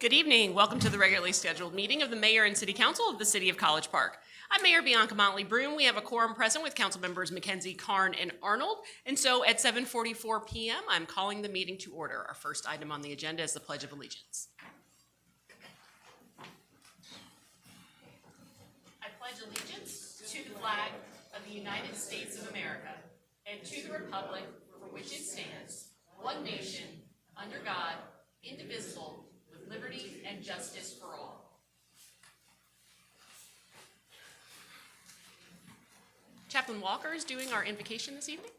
Good evening. Welcome to the regularly scheduled meeting of the Mayor and City Council of the City of College Park. I'm Mayor Bianca Motley Broom. We have a quorum present with council members Mackenzie, Karn, and Arnold. And so at 7:44 p.m., I'm calling the meeting to order. Our first item on the agenda is the Pledge of Allegiance. I pledge allegiance to the flag of the United States of America and to the republic for which it stands, one nation, under God, indivisible, with liberty and justice for all. Chaplain Walker is doing our invocation this evening.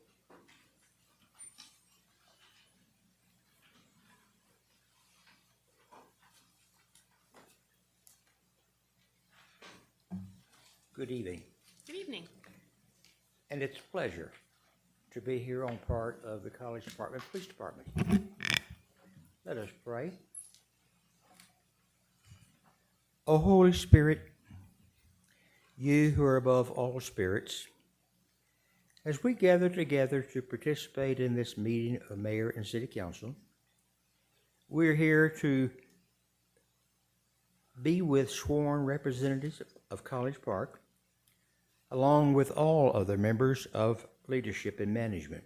Good evening, Good evening. and it's a pleasure to be here on part of the College Department Police Department. Let us pray. O Holy Spirit, you who are above all spirits, as we gather together to participate in this meeting of Mayor and City Council, we're here to be with sworn representatives of College Park, along with all other members of leadership and management,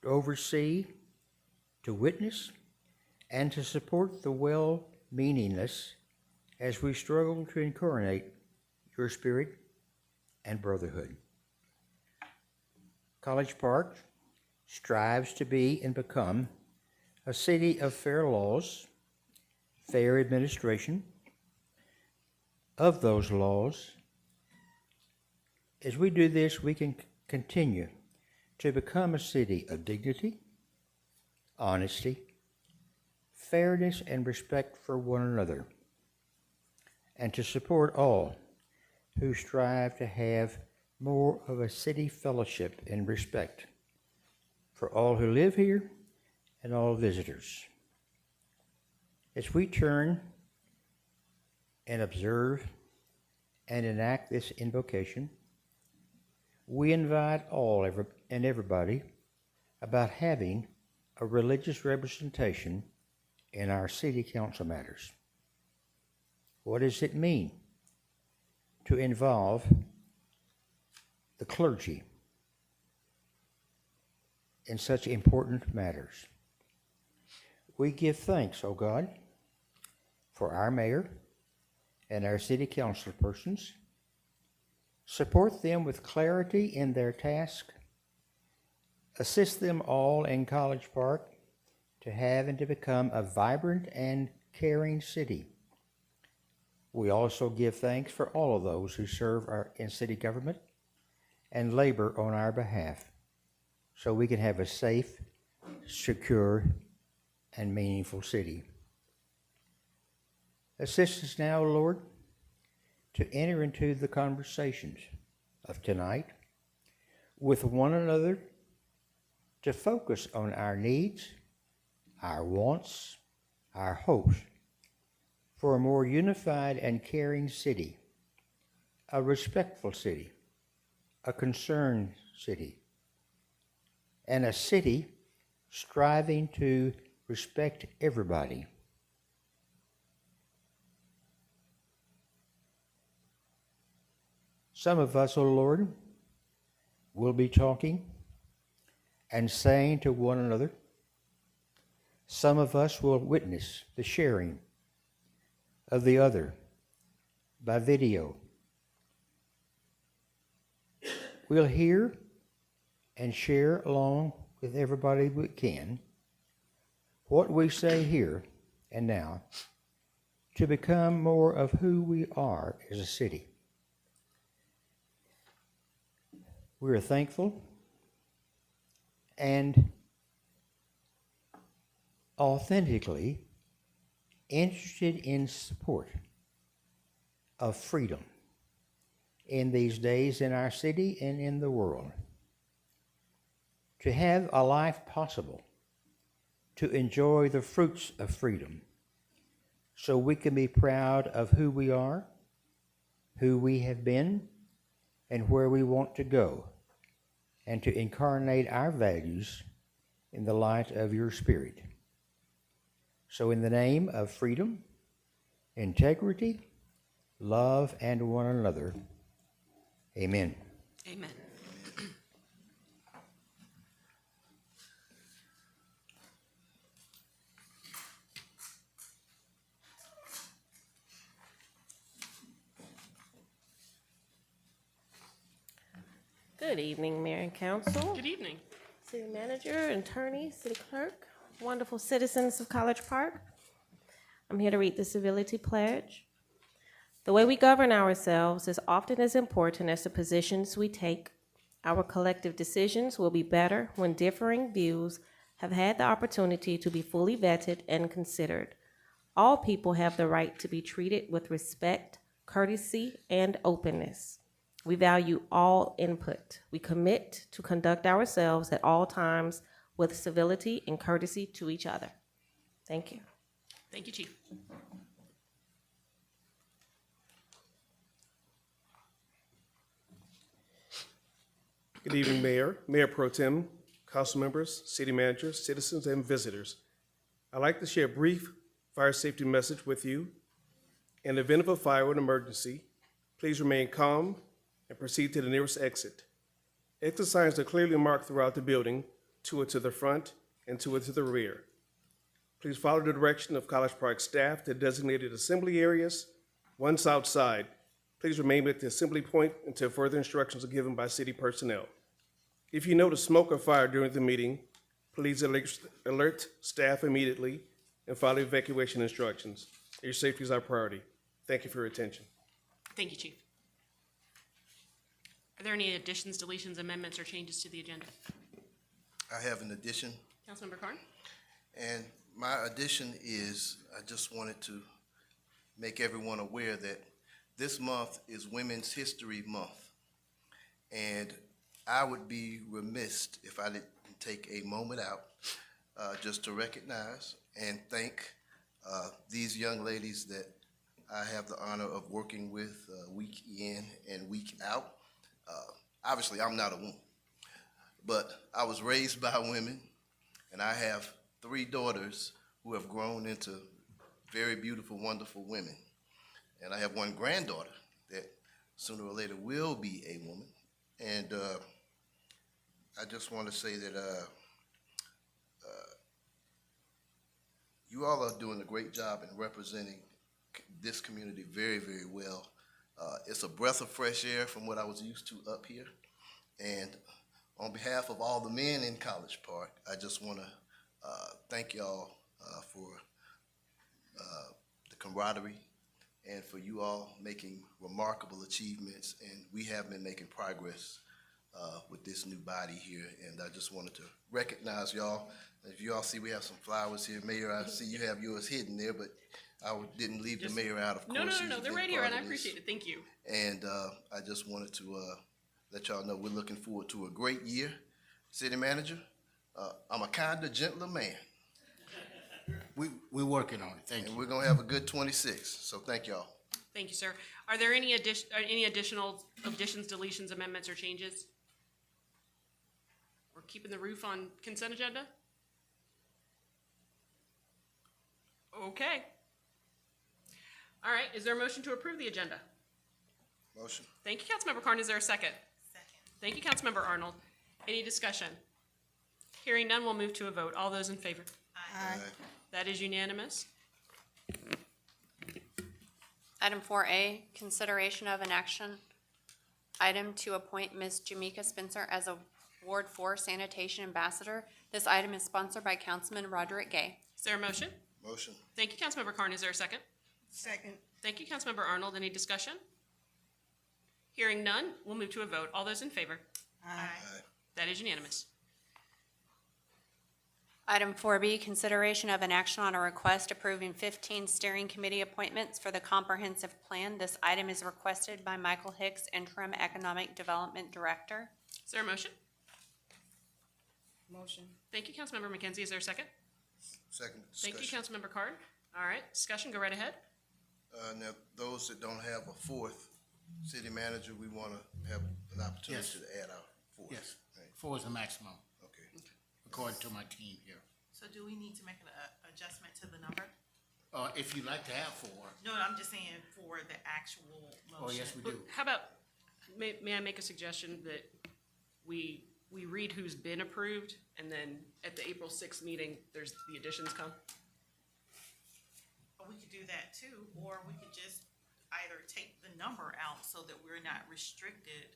to oversee, to witness, and to support the well-meaningness as we struggle to incarnate your spirit and brotherhood. College Park strives to be and become a city of fair laws, fair administration of those laws. As we do this, we can continue to become a city of dignity, honesty, fairness, and respect for one another, and to support all who strive to have more of a city fellowship and respect for all who live here and all visitors. As we turn and observe and enact this invocation, we invite all and everybody about having a religious representation in our city council matters. What does it mean to involve the clergy in such important matters? We give thanks, O God, for our mayor and our city council persons. Support them with clarity in their task. Assist them all in College Park to have and to become a vibrant and caring city. We also give thanks for all of those who serve in city government and labor on our behalf so we can have a safe, secure, and meaningful city. Assist us now, Lord, to enter into the conversations of tonight with one another, to focus on our needs, our wants, our hopes for a more unified and caring city, a respectful city, a concerned city, and a city striving to respect everybody. Some of us, O Lord, will be talking and saying to one another. Some of us will witness the sharing of the other by video. We'll hear and share along with everybody we can what we say here and now to become more of who we are as a city. We are thankful and authentically interested in support of freedom in these days in our city and in the world. To have a life possible, to enjoy the fruits of freedom, so we can be proud of who we are, who we have been, and where we want to go, and to incarnate our values in the light of your Spirit. So in the name of freedom, integrity, love, and one another, amen. Amen. Good evening, Mayor and Council, Good evening. City Manager, Attorney, City Clerk, wonderful citizens of College Park. I'm here to read the Civility Pledge. The way we govern ourselves is often as important as the positions we take. Our collective decisions will be better when differing views have had the opportunity to be fully vetted and considered. All people have the right to be treated with respect, courtesy, and openness. We value all input. We commit to conduct ourselves at all times with civility and courtesy to each other. Thank you. Thank you, Chief. Good evening, Mayor, Mayor Pro Tem, council members, city managers, citizens, and visitors. I'd like to share a brief fire safety message with you. In the event of a fire or an emergency, please remain calm and proceed to the nearest exit. Exit signs are clearly marked throughout the building, 2 to the front and 2 to the rear. Please follow the direction of College Park staff to designated assembly areas. Once outside, please remain at the assembly point until further instructions are given by city personnel. If you notice smoke or fire during the meeting, please alert staff immediately and follow evacuation instructions. Your safety is our priority. Thank you for your attention. Thank you, Chief. Are there any additions, deletions, amendments, or changes to the agenda? I have an addition, Councilmember Carn? and my addition is, I just wanted to make everyone aware that this month is Women's History Month. And I would be remiss if I didn't take a moment out just to recognize and thank these young ladies that I have the honor of working with week in and week out. Obviously, I'm not a woman, but I was raised by women, and I have 3 daughters who have grown into very beautiful, wonderful women. And I have 1 granddaughter that sooner or later will be a woman. And I just want to say that you all are doing a great job in representing this community very, very well. It's a breath of fresh air from what I was used to up here. And on behalf of all the men in College Park, I just want to thank y'all for the camaraderie and for you all making remarkable achievements. And we have been making progress with this new body here. And I just wanted to recognize y'all. If you all see, we have some flowers here. Mayor, I see you have yours hidden there, but I didn't leave the mayor out, of course. No, they're right here, and I appreciate it. Thank you. And I just wanted to let y'all know we're looking forward to a great year. City manager, I'm a kinder, gentler man, We're working on it, thank and you. we're gonna have a good 26. So thank y'all. Thank you, sir. Are there any additional additions, deletions, amendments, or changes? We're keeping the roof on consent agenda? Okay. All right, is there a motion to approve the agenda? Motion. Thank you, Councilmember Carn. Is there a second? Second. Thank you, Councilmember Arnold. Any discussion? Hearing none, we'll move to a vote. All those in favor? Aye. That is unanimous. Item 4A, consideration of an action item to appoint Ms. Jamaica Spencer as a Ward 4 Sanitation Ambassador. This item is sponsored by Councilman Roderick Gay. Is there a motion? Motion. Thank you, Councilmember Carn. Is there a second? Second. Thank you, Councilmember Arnold. Any discussion? Hearing none, we'll move to a vote. All those in favor? Aye. That is unanimous. Item 4B, consideration of an action on a request approving 15 steering committee appointments for the comprehensive plan. This item is requested by Michael Hicks, Interim Economic Development Director. Is there a motion? Motion. Thank you, Councilmember McKenzie. Is there a second? Second Thank you, discussion. Councilmember Carn. All right, discussion, go right ahead. Now, those that don't have a 4th city manager, we want to have an opportunity Yes. to add our 4th. Yes, Right. 4 is the maximum, Okay. according to my team here. So do we need to make an adjustment to the number? If you'd like to have 4. No, I'm just saying for the actual motion. Oh, yes, we do. How about, may I make a suggestion that we read who's been approved, and then at the April 6th meeting, there's, the additions come? Or we could do that too, or we could just either take the number out so that we're not restricted,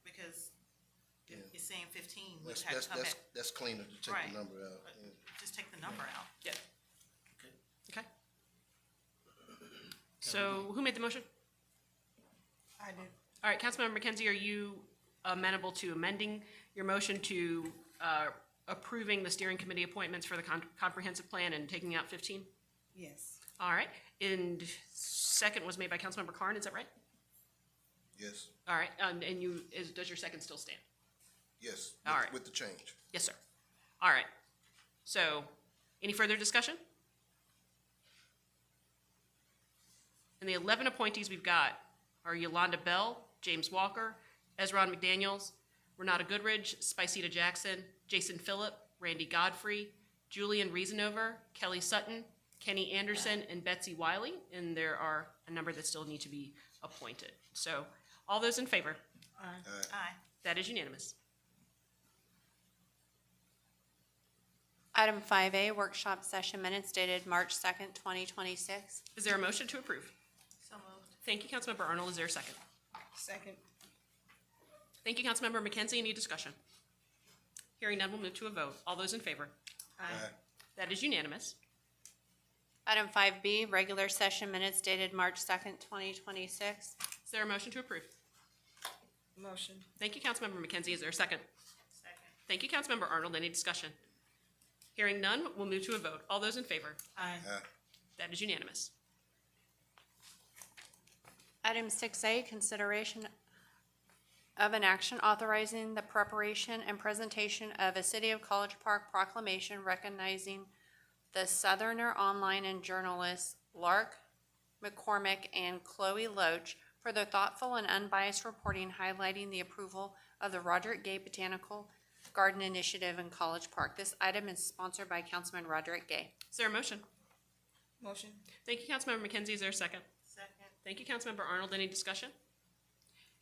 because if Yeah. it's saying 15, we That's, have that's, to come that's, back. that's cleaner to take Right. the number out. But yeah. just take the number out. Yeah. Okay. Okay. So who made the motion? I did. All right, Councilmember McKenzie, are you amenable to amending your motion to approving the steering committee appointments for the comprehensive plan and taking out 15? Yes. All right, and second was made by Councilmember Carn, is that right? Yes, All right, and you, does your second still stand? yes. All with- right. With the change. Yes, sir. All right. So, any further discussion? And the 11 appointees we've got are Yolanda Bell, James Walker, Ezron McDaniels, Renata Goodridge, Spicita Jackson, Jason Phillip, Randy Godfrey, Julian Reasonover, Kelly Sutton, Kenny Anderson, and Betsy Wiley, and there are a number that still need to be appointed. So, all those in favor? Aye. That is unanimous. Item 5A, workshop session minutes dated March 2nd, 2026. Is there a motion to approve? So moved. Thank you, Councilmember Arnold. Is there a second? Second. Thank you, Councilmember McKenzie. Any discussion? Hearing none, we'll move to a vote. All those in favor? Aye. That is unanimous. Item 5B, regular session minutes dated March 2nd, 2026. Is there a motion to approve? Motion. Thank you, Councilmember McKenzie. Is there a second? Second. Thank you, Councilmember Arnold. Any discussion? Hearing none, we'll move to a vote. All those in favor? Aye. That is unanimous. Item 6A, consideration of an action authorizing the preparation and presentation of a City of College Park proclamation recognizing the Southerner online and journalists Lark McCormick and Chloe Loach for their thoughtful and unbiased reporting highlighting the approval of the Roderick Gay Botanical Garden Initiative in College Park. This item is sponsored by Councilman Roderick Gay. Is there a motion? Motion. Thank you, Councilmember McKenzie. Is there a second? Second. Thank you, Councilmember Arnold. Any discussion?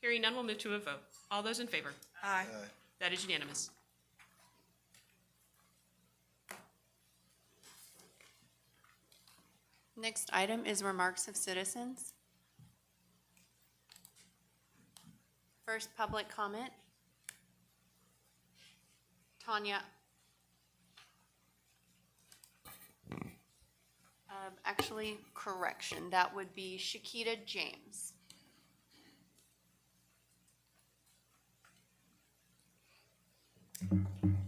Hearing none, we'll move to a vote. All those in favor? Aye. That is unanimous. Next item is remarks of citizens. First, public comment. Tanya. Actually, correction, that would be Shakita James.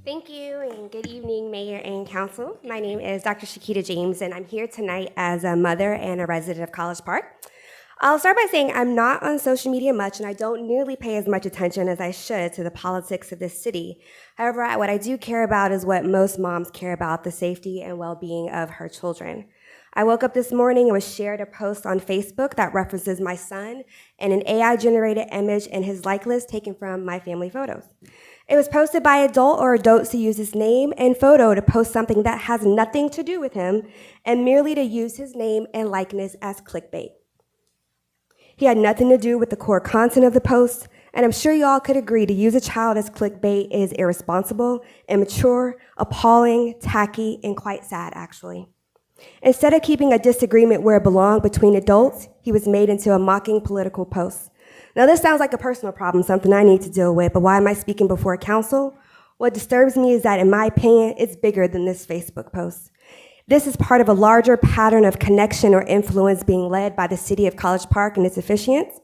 Thank you, and good evening, Mayor and Council. My name is Dr. Shakita James, and I'm here tonight as a mother and a resident of College Park. I'll start by saying I'm not on social media much, and I don't nearly pay as much attention as I should to the politics of this city. However, what I do care about is what most moms care about, the safety and well-being of her children. I woke up this morning and was shared a post on Facebook that references my son and an AI-generated image in his like list taken from my family photos. It was posted by adult or adults who use his name and photo to post something that has nothing to do with him and merely to use his name and likeness as clickbait. He had nothing to do with the core content of the post, and I'm sure you all could agree to use a child as clickbait is irresponsible, immature, appalling, tacky, and quite sad, actually. Instead of keeping a disagreement where it belonged between adults, he was made into a mocking political post. Now, this sounds like a personal problem, something I need to deal with, but why am I speaking before council? What disturbs me is that, in my opinion, it's bigger than this Facebook post. This is part of a larger pattern of connection or influence being led by the City of College Park and its officiants.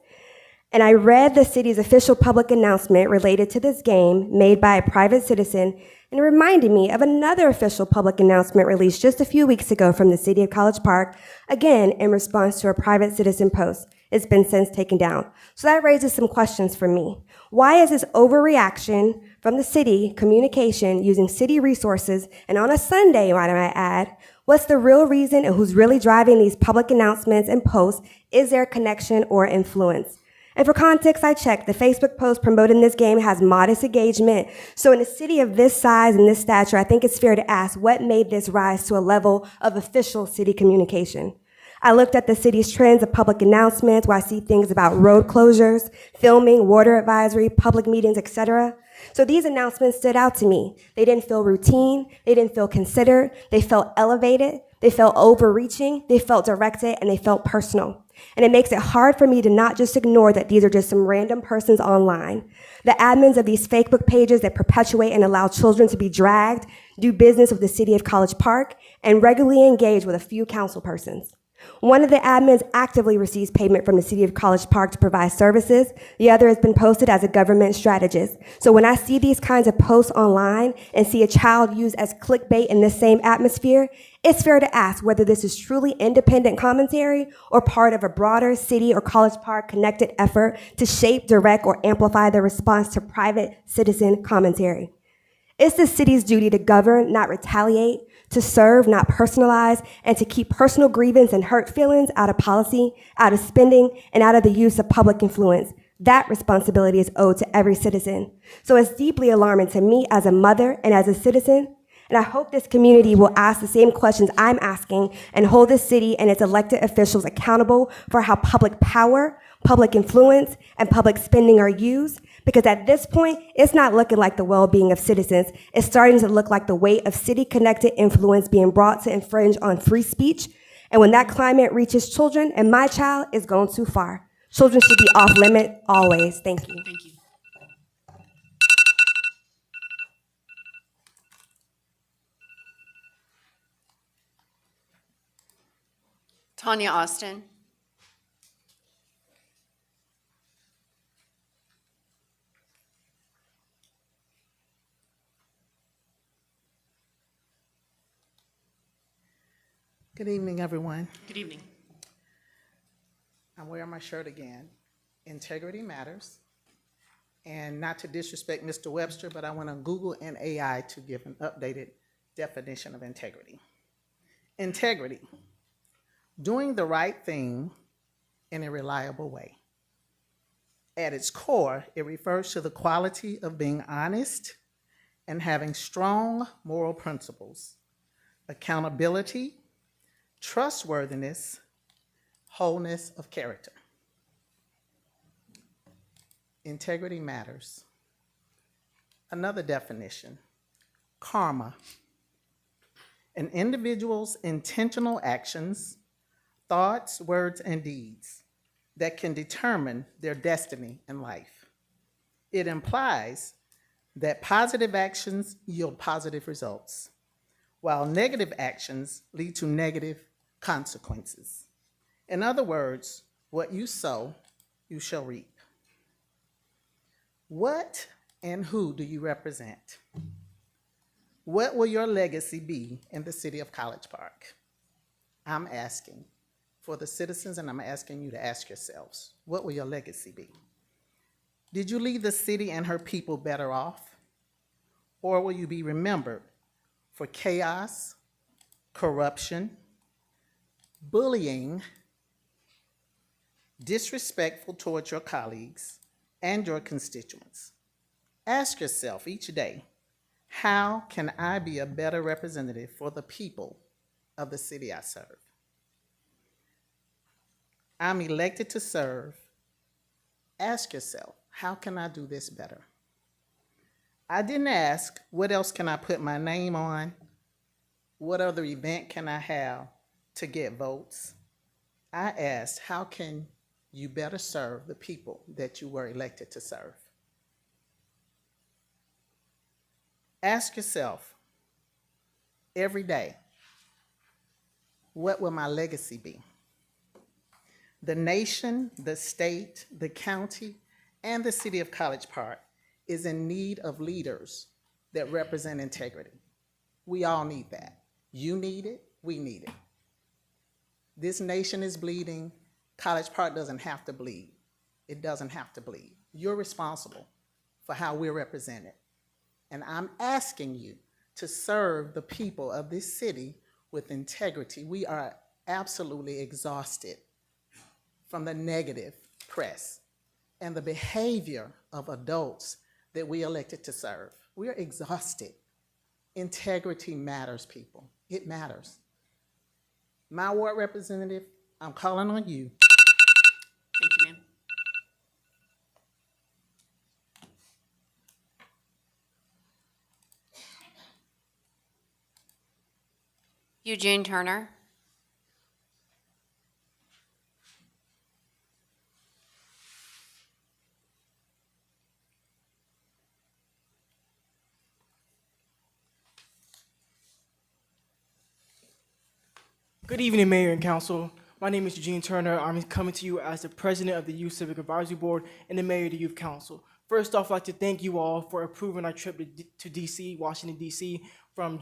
And I read the city's official public announcement related to this game made by a private citizen, and it reminded me of another official public announcement released just a few weeks ago from the City of College Park, again in response to a private citizen post. It's been since taken down. So that raises some questions for me. Why is this overreaction from the city communication using city resources, and on a Sunday, might I add? What's the real reason and who's really driving these public announcements and posts? Is there a connection or influence? And for context, I checked. The Facebook post promoting this game has modest engagement. So in a city of this size and this stature, I think it's fair to ask what made this rise to a level of official city communication. I looked at the city's trends of public announcements where I see things about road closures, filming, water advisory, public meetings, etc. So these announcements stood out to me. They didn't feel routine, they didn't feel considered, they felt elevated, they felt overreaching, they felt directed, and they felt personal. And it makes it hard for me to not just ignore that these are just some random persons online. The admins of these Facebook pages that perpetuate and allow children to be dragged, do business with the city of College Park, and regularly engage with a few council persons. One of the admins actively receives payment from the city of College Park to provide services. The other has been posted as a government strategist. So when I see these kinds of posts online and see a child used as clickbait in this same atmosphere, it's fair to ask whether this is truly independent commentary or part of a broader city or College Park connected effort to shape, direct, or amplify the response to private citizen commentary. It's the city's duty to govern, not retaliate, to serve, not personalize, and to keep personal grievance and hurt feelings out of policy, out of spending, and out of the use of public influence. That responsibility is owed to every citizen. So it's deeply alarming to me as a mother and as a citizen, and I hope this community will ask the same questions I'm asking and hold the city and its elected officials accountable for how public power, public influence, and public spending are used, because at this point, it's not looking like the well-being of citizens. It's starting to look like the weight of city-connected influence being brought to infringe on free speech. And when that climate reaches children, and my child is going too far. Children should be off limit always. Thank you. Thank you. Tanya Austin. Good evening, everyone. Good evening. I'm wearing my shirt again. Integrity matters. And not to disrespect Mr. Webster, but I went on Google and AI to give an updated definition of integrity. Integrity, doing the right thing in a reliable way. At its core, it refers to the quality of being honest and having strong moral principles, accountability, trustworthiness, wholeness of character. Integrity matters. Another definition, karma. An individual's intentional actions, thoughts, words, and deeds that can determine their destiny in life. It implies that positive actions yield positive results, while negative actions lead to negative consequences. In other words, what you sow, you shall reap. What and who do you represent? What will your legacy be in the city of College Park? I'm asking for the citizens, and I'm asking you to ask yourselves, what will your legacy be? Did you leave the city and her people better off? Or will you be remembered for chaos, corruption, bullying, disrespectful towards your colleagues and your constituents? Ask yourself each day, how can I be a better representative for the people of the city I serve? I'm elected to serve. Ask yourself, how can I do this better? I didn't ask, what else can I put my name on? What other event can I have to get votes? I asked, how can you better serve the people that you were elected to serve? Ask yourself every day, what will my legacy be? The nation, the state, the county, and the city of College Park is in need of leaders that represent integrity. We all need that. You need it, we need it. This nation is bleeding. College Park doesn't have to bleed. It doesn't have to bleed. You're responsible for how we're represented. And I'm asking you to serve the people of this city with integrity. We are absolutely exhausted from the negative press. and the behavior of adults that we elected to serve. We're exhausted. Integrity matters, people. It matters. My ward representative, I'm calling on you. Thank you, ma'am. Eugene Turner. Good evening, Mayor and Council. My name is Eugene Turner. I'm coming to you as the President of the Youth Civic Advisory Board and the Mayor of the Youth Council. First off, I'd like to thank you all for approving our trip to DC, Washington, DC, from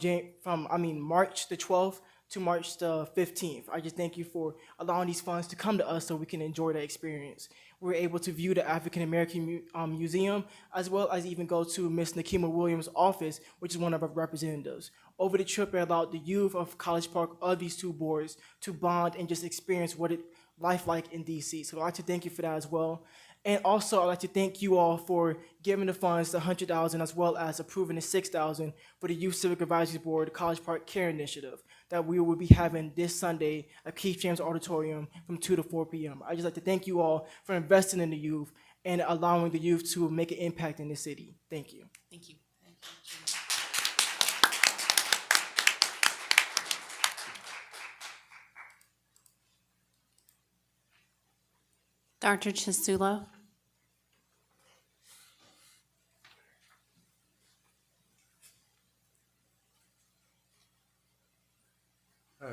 March the 12th to March the 15th. I just thank you for allowing these funds to come to us so we can enjoy the experience. We were able to view the African American Museum, as well as even go to Miss Nakima Williams' office, which is one of our representatives. Over the trip, it allowed the youth of College Park of these two boards to bond and just experience what life like in DC. So I'd like to thank you for that as well. And also, I'd like to thank you all for giving the funds the $100,000 as well as approving the $6,000 for the Youth Civic Advisory Board College Park Care Initiative that we will be having this Sunday at Keith James Auditorium from 2 to 4 p.m. I'd just like to thank you all for investing in the youth and allowing the youth to make an impact in the city. Thank you. Thank you. Dr. Chisulo.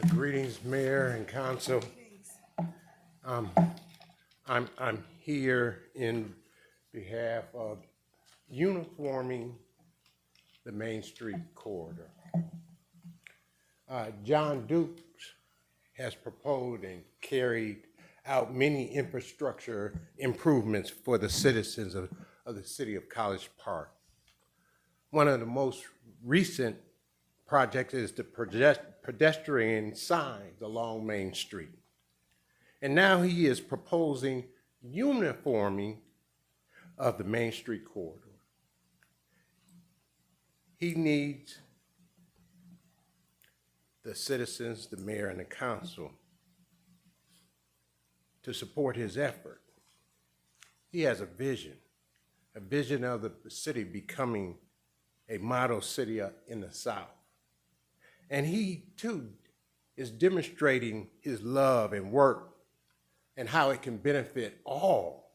Greetings, Mayor and Council. I'm here in behalf of uniforming the Main Street corridor. John Dukes has proposed and carried out many infrastructure improvements for the citizens of the city of College Park. One of the most recent projects is the pedestrian signs along Main Street. And now he is proposing uniforming of the Main Street corridor. He needs the citizens, the mayor, and the council to support his effort. He has a vision of the city becoming a model city in the South. And he, too, is demonstrating his love and work and how it can benefit all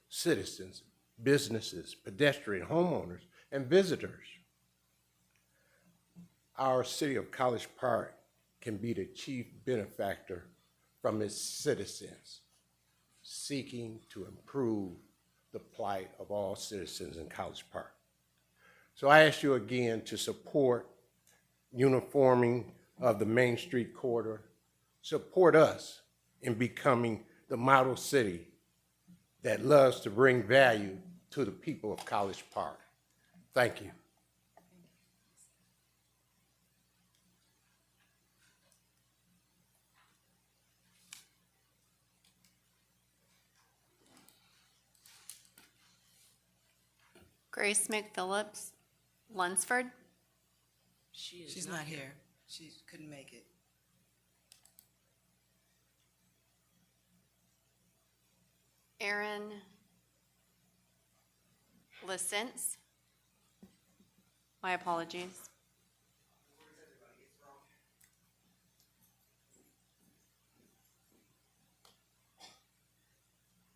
citizens, businesses, pedestrians, homeowners, and visitors. Our city of College Park can be the chief benefactor from its citizens, seeking to improve the plight of all citizens in College Park. So I ask you again to support uniforming of the Main Street corridor, support us in becoming the model city that loves to bring value to the people of College Park. Thank you. Grace McPhillips, Lunsford. She's not here. She couldn't make it. Aaron Lissence. My apologies.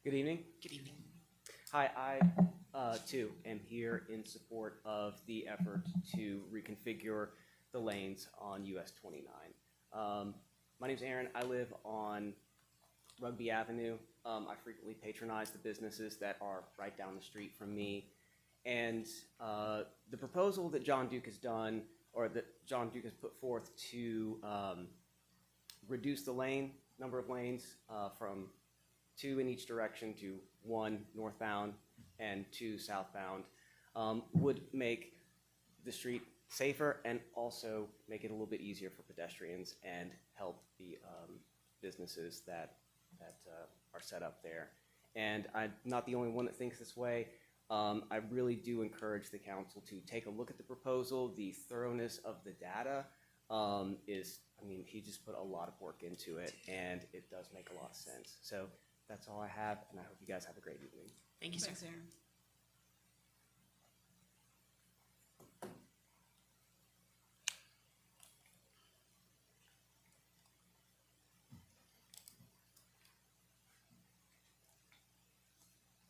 Good evening. Good evening. Hi, I too am here in support of the effort to reconfigure the lanes on US 29. My name's Aaron. I live on Rugby Avenue. I frequently patronize the businesses that are right down the street from me. And the proposal that John Duke has done, or that John Duke has put forth to reduce the number of lanes from 2 in each direction to 1 northbound and 2 southbound, would make the street safer and also make it a little bit easier for pedestrians and help the businesses that are set up there. And I'm not the only one that thinks this way. I really do encourage the council to take a look at the proposal. The thoroughness of the data he just put a lot of work into it, and it does make a lot of sense. So that's all I have, and I hope you guys have a great evening. Thank you, sir. Thanks, Aaron.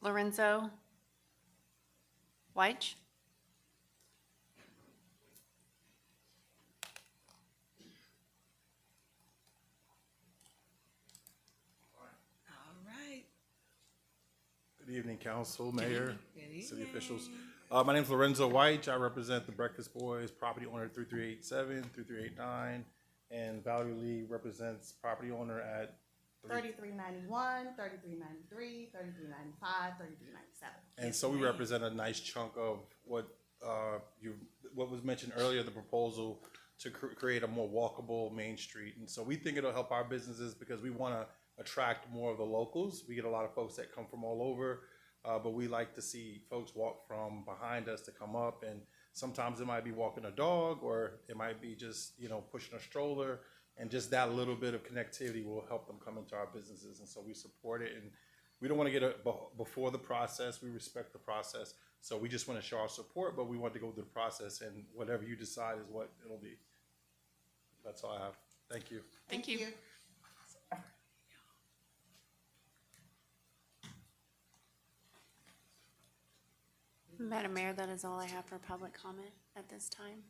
Lorenzo Weich? All right. Good evening, council, mayor, Good city evening. officials. My name's Lorenzo White. I represent the Breakfast Boys, property owner 3387, 3389, and Valerie Lee represents property owner at 3391, 3393, 3395, 3397. And so we represent a nice chunk of what was mentioned earlier, the proposal to create a more walkable Main Street. And so we think it'll help our businesses because we want to attract more of the locals. We get a lot of folks that come from all over, but we like to see folks walk from behind us to come up. And sometimes it might be walking a dog, or it might be just, pushing a stroller. And just that little bit of connectivity will help them come into our businesses. And so we support it. And we don't want to get it before the process. We respect the process. So we just want to show our support, but we want to go through the process, and whatever you decide is what it'll be. That's all I have. Thank you. Thank you. Madam Mayor, that is all I have for public comment at this time.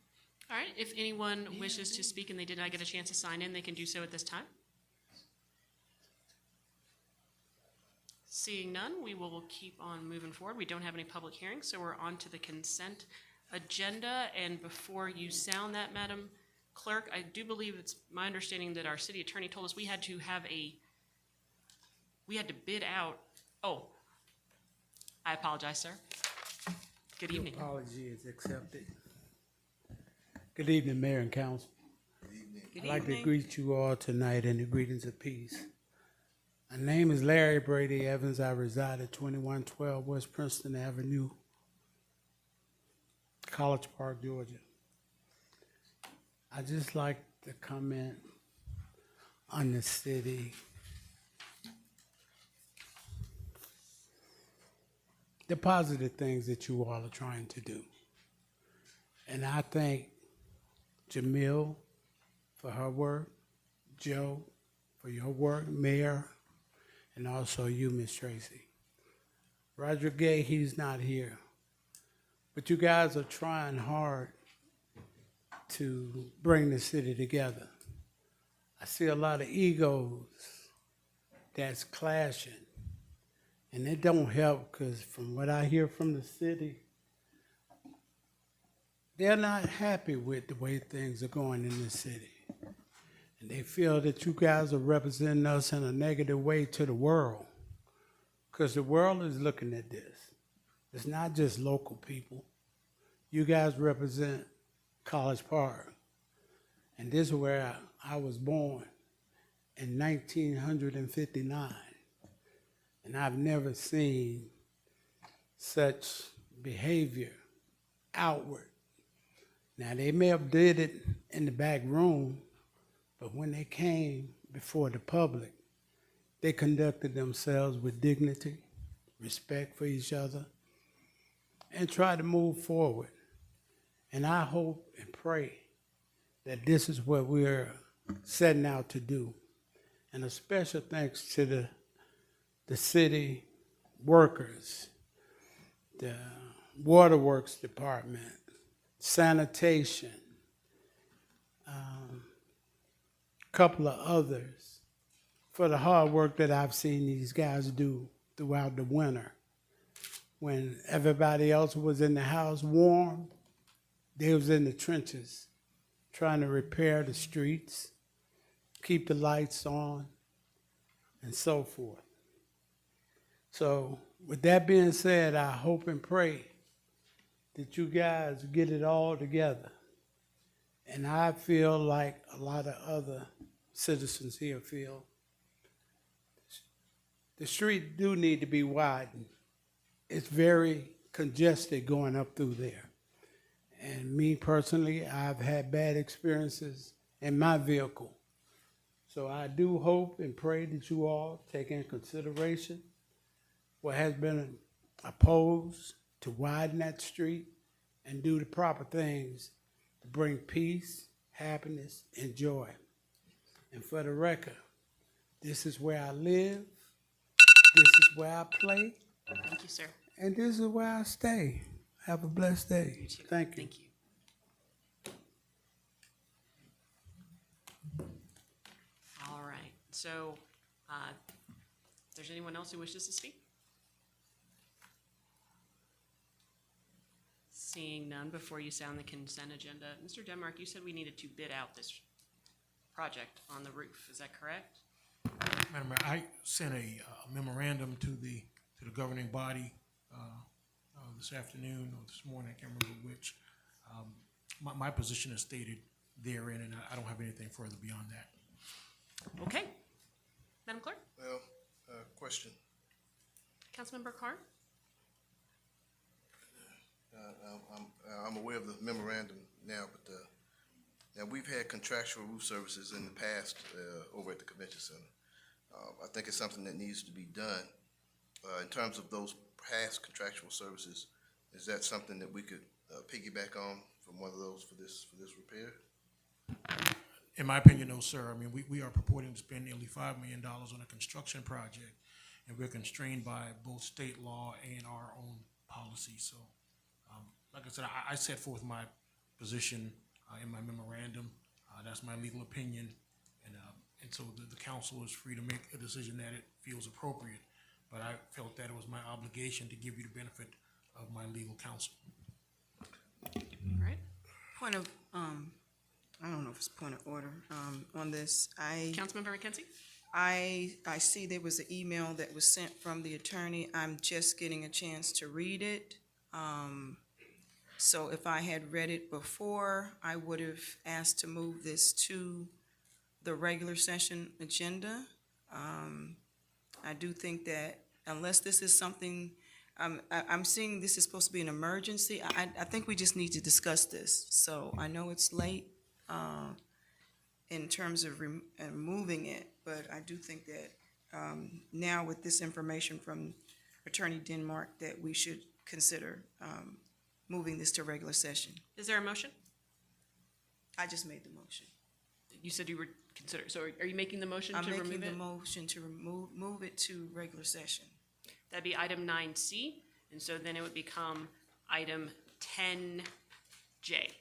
All right, if anyone wishes to speak and they did not get a chance to sign in, they can do so at this time. Seeing none, we will keep on moving forward. We don't have any public hearings, so we're on to the consent agenda. And before you sound that, Madam Clerk, I do believe it's my understanding that our city attorney told us we had to bid out. Oh, I apologize, sir. Good evening. Apology is accepted. Good evening, Mayor and Council. Good I'd like to evening. greet you all tonight in the greetings of peace. My name is Larry Brady Evans. I reside at 2112 West Princeton Avenue, College Park, Georgia. I'd just like to comment on the city. The positive things that you all are trying to do. And I thank Jamil for her work, Joe for your work, Mayor, and also you, Miss Tracy. Roger Gay, he's not here. But you guys are trying hard to bring the city together. I see a lot of egos that's clashing. And it don't help because from what I hear from the city, they're not happy with the way things are going in the city. And they feel that you guys are representing us in a negative way to the world. Because the world is looking at this. It's not just local people. You guys represent College Park. And this is where I was born in 1959. And I've never seen such behavior outward. Now, they may have did it in the back room, but when they came before the public, they conducted themselves with dignity, respect for each other, and tried to move forward. And I hope and pray that this is what we're setting out to do. And a special thanks to the city workers, the waterworks department, sanitation, couple of others for the hard work that I've seen these guys do throughout the winter. When everybody else was in the house warm, they was in the trenches trying to repair the streets, keep the lights on, and so forth. So with that being said, I hope and pray that you guys get it all together. And I feel like a lot of other citizens here feel the street do need to be widened. It's very congested going up through there. And me personally, I've had bad experiences in my vehicle. So I do hope and pray that you all take in consideration what has been opposed to widen that street and do the proper things to bring peace, happiness, and joy. And for the record, this is where I live, this is where I play, Thank you, sir. and this is where I stay. Have a blessed day. Thank you. Thank you. All right, so, if there's anyone else who wishes to speak? Seeing none, before you sound the consent agenda, Mr. Denmark, you said we needed to bid out this project on the roof, is that correct? Madam Mayor, I sent a memorandum to the governing body this afternoon or this morning, I can't remember which. My position is stated therein, and I don't have anything further beyond that. Okay. Madam Clerk? Well, question. Councilmember Carr? I'm aware of the memorandum now, but now we've had contractual roof services in the past over at the convention center. I think it's something that needs to be done. In terms of those past contractual services, is that something that we could piggyback on from one of those for this repair? In my opinion, no, sir. I mean, we are purporting to spend nearly $5 million on a construction project, and we're constrained by both state law and our own policy. So, like I said, I set forth my position in my memorandum. That's my legal opinion, and so the council is free to make a decision that it feels appropriate. But I felt that it was my obligation to give you the benefit of my legal counsel. All right. Point of, I don't know if it's point of order, on this. Councilmember McKenzie? I see there was an email that was sent from the attorney. I'm just getting a chance to read it. So if I had read it before, I would have asked to move this to the regular session agenda. I do think that unless this is something, I'm seeing this is supposed to be an emergency. I think we just need to discuss this. So I know it's late in terms of removing it, but I do think that now with this information from Attorney Denmark, that we should consider moving this to regular session. Is there a motion? I just made the motion. You said you were considering, so are you making the motion to remove it? I'm making the motion to move it to regular session. That'd be item 9C, and so then it would become item 10J.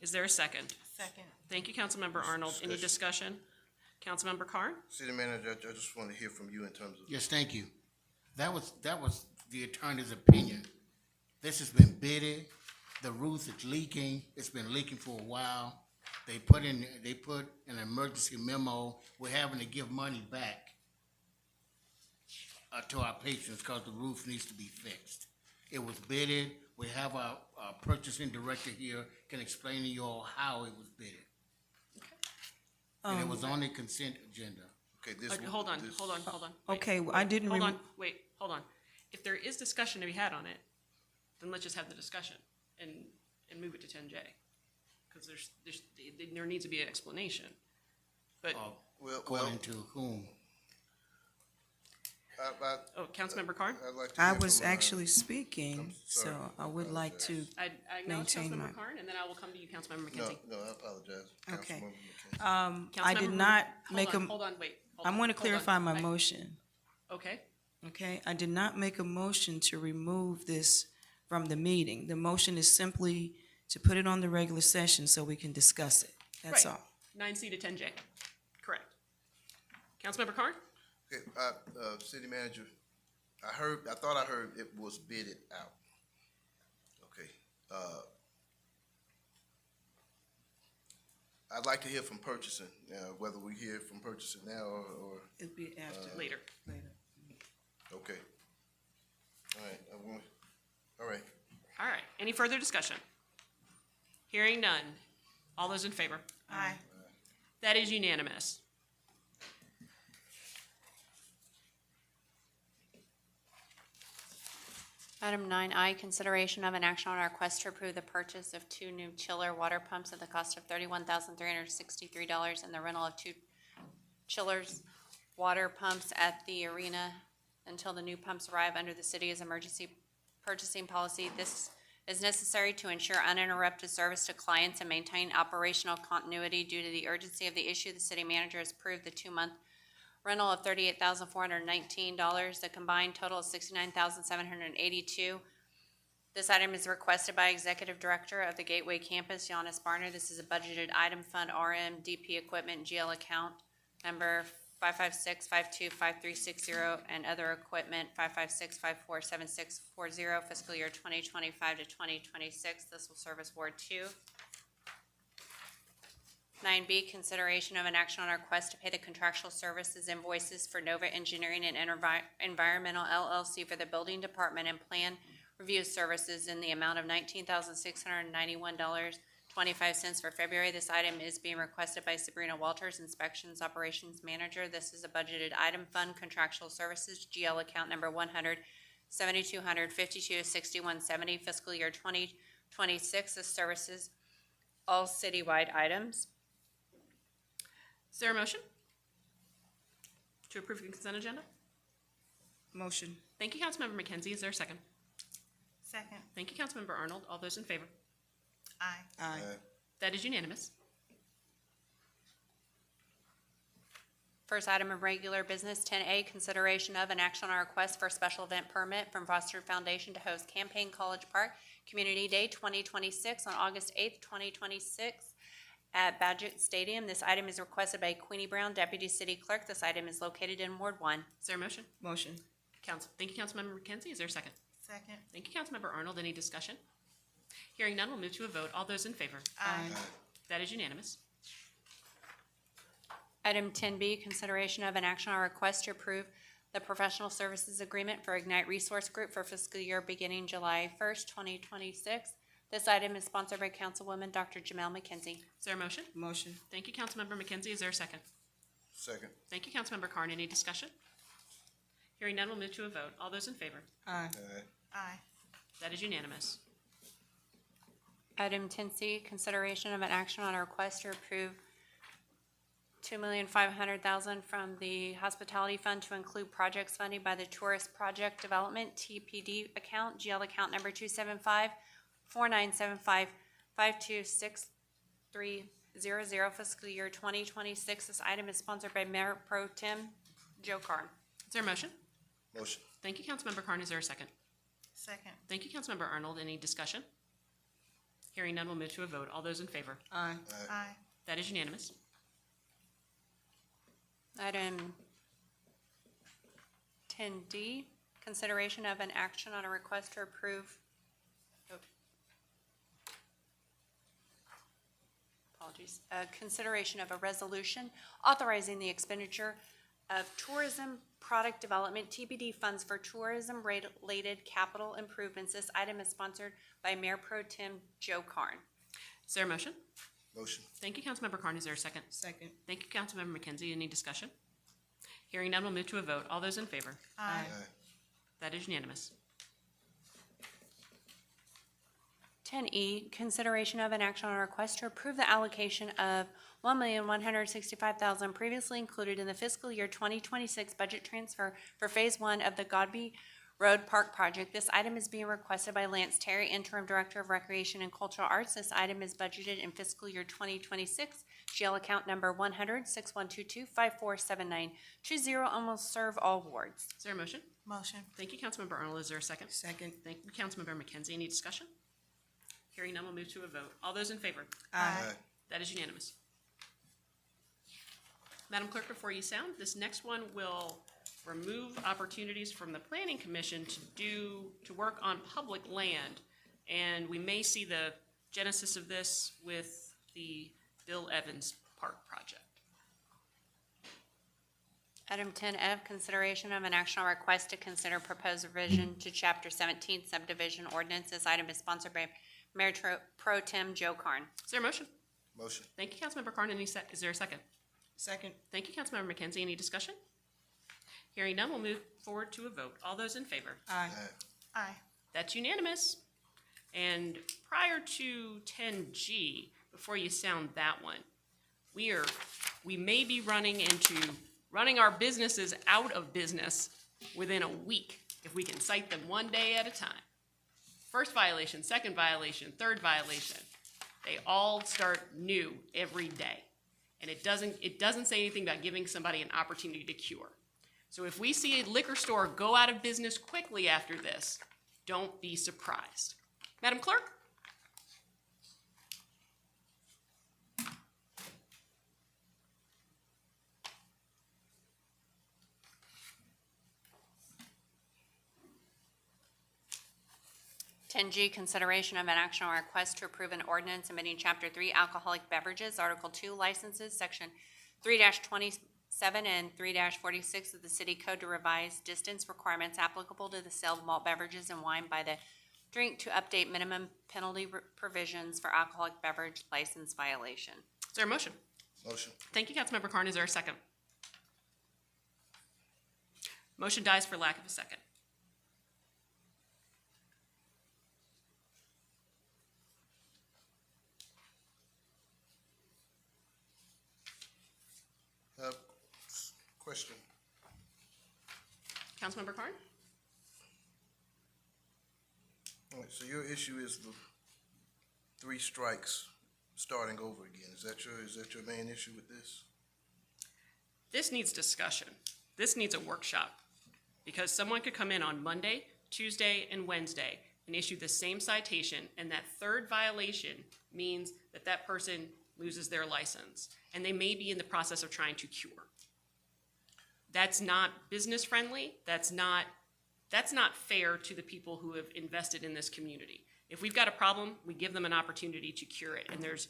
Is there a second? Second. Thank you, Councilmember Arnold. Any discussion? Councilmember Carr? City Manager, I just want to hear from you in terms of. Yes, thank you. That was the attorney's opinion. This has been bidded. The roof is leaking. It's been leaking for a while. They put an emergency memo. We're having to give money back to our patrons because the roof needs to be fixed. It was bidded. We have our purchasing director here, can explain to you all how it was bidded. And it was on the consent agenda. Okay, Hold on. Wait, Okay, well, I didn't. Hold on, wait, hold on. If there is discussion to be had on it, then let's just have the discussion and move it to 10J. Because there needs to be an explanation. But, According to whom? Councilmember Carr? I'd like to I hear was from, actually speaking, so sorry. I would like to I acknowledge maintain my. Councilmember Carr, and then I will come to you, Councilmember No, McKenzie. I apologize. Okay. Councilmember McKenzie. I did not make a. Hold on, wait. I want to clarify my motion. Okay, Okay, I did not make a motion to remove this from the meeting. The motion is simply to put it on the regular session so we can discuss it. That's Right. all. 9C to 10J. Correct. Councilmember Carr? Okay, City Manager, I thought I heard it was bidded out. Okay, I'd like to hear from purchasing, whether we hear from purchasing now or. It'll be after. Later. Okay. All right. All right. Any further discussion? Hearing none. All those in favor? Aye. That is unanimous. Item 9I, consideration of an action on our request to approve the purchase of 2 new chiller water pumps at the cost of $31,363 and the rental of 2 chillers water pumps at the arena until the new pumps arrive under the city's emergency purchasing policy. This is necessary to ensure uninterrupted service to clients and maintain operational continuity. Due to the urgency of the issue, the city manager has approved the 2-month rental of $38,419. The combined total is $69,782. This item is requested by Executive Director of the Gateway Campus, Giannis Barner. This is a budgeted item, Fund RM DP Equipment GL account number 556525360 and other equipment 556547640, fiscal year 2025 to 2026. This will service Ward 2. 9B, consideration of an action on our request to pay the contractual services invoices for Nova Engineering and Environmental LLC for the building department and plan review services in the amount of $19,691.25 for February. This item is being requested by Sabrina Walters, Inspections Operations Manager. This is a budgeted item, Fund Contractual Services, GL account number 100-7252-6170, fiscal year 2026. This services all citywide items. Is there a motion to approve the consent agenda? Motion. Thank you, Councilmember McKenzie. Is there a second? Second. Thank you, Councilmember Arnold. All those in favor? Aye. Aye. That is unanimous. First item of regular business, 10A, consideration of an action on a request for a special event permit from Foster Foundation to host Campaign College Park Community Day 2026 on August 8th, 2026 at Badgett Stadium. This item is requested by Queenie Brown, Deputy City Clerk. This item is located in Ward 1. Is there a motion? Motion. Thank you, Councilmember McKenzie. Is there a second? Second. Thank you, Councilmember Arnold. Any discussion? Hearing none, we'll move to a vote. All those in favor? Aye. That is unanimous. Item 10B, consideration of an action on a request to approve the professional services agreement for Ignite Resource Group for fiscal year beginning July 1st, 2026. This item is sponsored by Councilwoman Dr. Jamel McKenzie. Is there a motion? Motion. Thank you, Councilmember McKenzie. Is there a second? Second. Thank you, Councilmember Carn. Any discussion? Hearing none, we'll move to a vote. All those in favor? Aye. Aye. That is unanimous. Item 10C, consideration of an action on a request to approve $2,500,000 from the Hospitality Fund to include projects funded by the Tourist Project Development TPD account, GL account number 275-4975-526-300, fiscal year 2026. This item is sponsored by Mayor Pro Tem Joe Carn. Is there a motion? Motion. Thank you, Councilmember Carn. Is there a second? Second. Thank you, Councilmember Arnold. Any discussion? Hearing none, we'll move to a vote. All those in favor? Aye. Aye. That is unanimous. Item 10D, consideration of an action on a request to approve, consideration of a resolution authorizing the expenditure of tourism product development TBD funds for tourism-related capital improvements. This item is sponsored by Mayor Pro Tem Joe Carn. Is there a motion? Motion. Thank you, Councilmember Carn. Is there a second? Second. Thank you, Councilmember McKenzie. Any discussion? Hearing none, we'll move to a vote. All those in favor? Aye. That is unanimous. 10E, consideration of an action on a request to approve the allocation of $1,165,000 previously included in the fiscal year 2026 budget transfer for Phase 1 of the Godby Road Park project. This item is being requested by Lance Terry, Interim Director of Recreation and Cultural Arts. This item is budgeted in fiscal year 2026. GL account number 100-6122-547920 and will serve all wards. Is there a motion? Motion. Thank you, Councilmember Arnold. Is there a second? Second. Thank you, Councilmember McKenzie. Any discussion? Hearing none, we'll move to a vote. All those in favor? Aye. That is unanimous. Madam Clerk, before you sound, this next one will remove opportunities from the Planning Commission to work on public land. And we may see the genesis of this with the Bill Evans Park project. Item 10F, consideration of an action on request to consider proposed revision to Chapter 17 subdivision ordinance. This item is sponsored by Mayor Pro Tem Joe Carn. Is there a motion? Motion. Thank you, Councilmember Carn. Is there a second? Second. Thank you, Councilmember McKenzie. Any discussion? Hearing none, we'll move forward to a vote. All those in favor? Aye. Aye. That's unanimous. And prior to 10G, before you sound that one, we may be running our businesses out of business within a week if we can cite them one day at a time. First violation, second violation, third violation. They all start new every day. And it doesn't say anything about giving somebody an opportunity to cure. So if we see a liquor store go out of business quickly after this, don't be surprised. Madam Clerk? Ten G, consideration of an action on request to approve an ordinance amending Chapter 3 Alcoholic Beverages, Article 2 Licenses, Section 3-27 and 3-46 of the City Code to revise distance requirements applicable to the sale of malt beverages and wine by the drink to update minimum penalty provisions for alcoholic beverage license violation. Is there a motion? Motion. Thank you, Councilmember Carn. Is there a second? Motion dies for lack of a second. Question. Councilmember Carn? All right, so your issue is the 3 strikes starting over again. Is that your main issue with this? This needs discussion. This needs a workshop. Because someone could come in on Monday, Tuesday, and Wednesday and issue the same citation, and that third violation means that that person loses their license, and they may be in the process of trying to cure. That's not business friendly. That's not fair to the people who have invested in this community. If we've got a problem, we give them an opportunity to cure it, and there's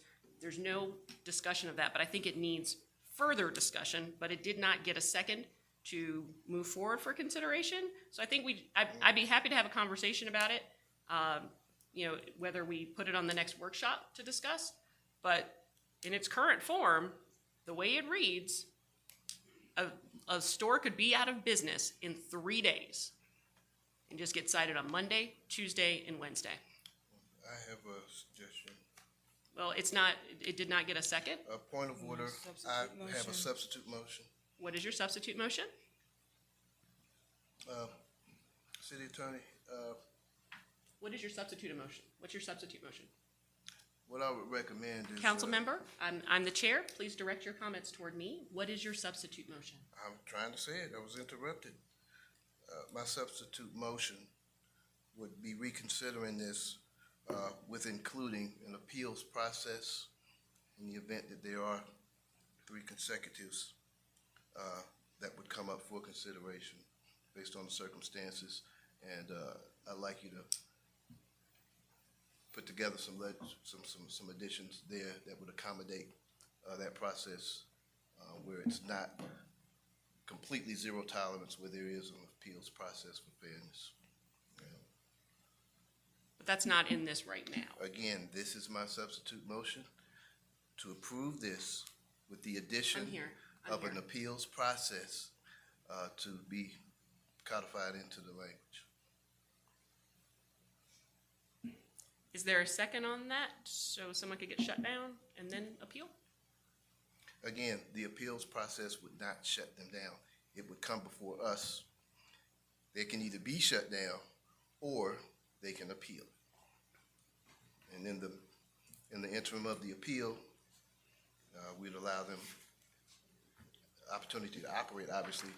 no discussion of that, but I think it needs further discussion, but it did not get a second to move forward for consideration. So I think I'd be happy to have a conversation about it, whether we put it on the next workshop to discuss, but in its current form, the way it reads, a store could be out of business in 3 days and just get cited on Monday, Tuesday, and Wednesday. I have a suggestion. Well, it did not get a second. A point of order. I have a substitute motion. What is your substitute motion? City Attorney, What is your substitute motion? What's your substitute motion? what I would recommend is. Council member, I'm the chair. Please direct your comments toward me. What is your substitute motion? I'm trying to say it. I was interrupted. My substitute motion would be reconsidering this with including an appeals process in the event that there are 3 consecutives that would come up for consideration based on the circumstances. And I'd like you to put together some additions there that would accommodate that process where it's not completely zero tolerance, where there is an appeals process for fairness. But that's not in this right now. Again, this is my substitute motion to approve this with the addition of an appeals process to be codified into the language. Is there a second on that so someone could get shut down and then appeal? Again, the appeals process would not shut them down. It would come before us. They can either be shut down or they can appeal. And in the interim of the appeal, we'd allow them opportunity to operate, obviously,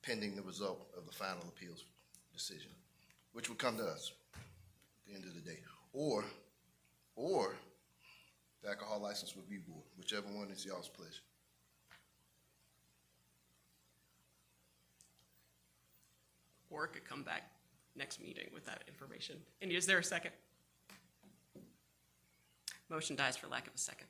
pending the result of the final appeals decision, which would come to us at the end of the day. Or the Alcohol License Review Board, whichever one is y'all's pleasure. Or it could come back next meeting with that information. And is there a second? Motion dies for lack of a second.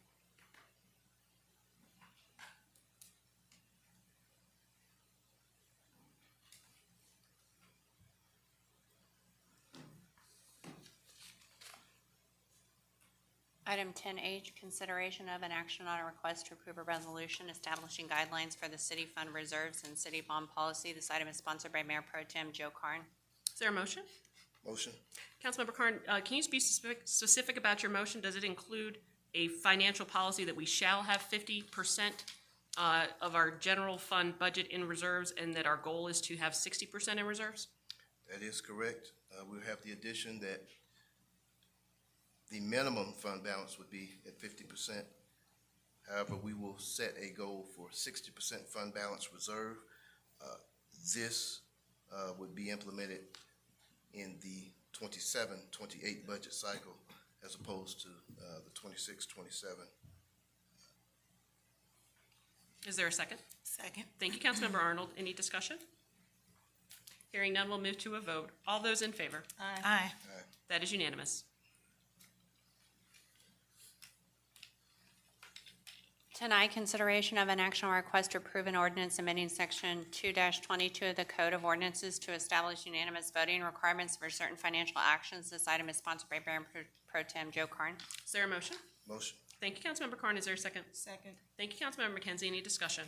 Item 10H, consideration of an action on a request to approve a resolution establishing guidelines for the city fund reserves and city bond policy. This item is sponsored by Mayor Pro Tem Joe Carn. Is there a motion? Motion? Councilmember Carn, can you be specific about your motion? Does it include a financial policy that we shall have 50% of our general fund budget in reserves and that our goal is to have 60% in reserves? That is correct. We'll have the addition that the minimum fund balance would be at 50%. However, we will set a goal for 60% fund balance reserve. This would be implemented in the 27-28 budget cycle as opposed to the 26-27. Is there a second? Second. Thank you, Councilmember Arnold. Any discussion? Hearing none, we'll move to a vote. All those in favor? Aye. That is unanimous. Tonight, consideration of an action on request to approve an ordinance amending section 2-22 of the Code of Ordinances to establish unanimous voting requirements for certain financial actions. This item is sponsored by Mayor Pro Tem Joe Carn. Is there a motion? Motion? Thank you, Councilmember Carn. Is there a second? Second. Thank you, Councilmember McKenzie. Any discussion?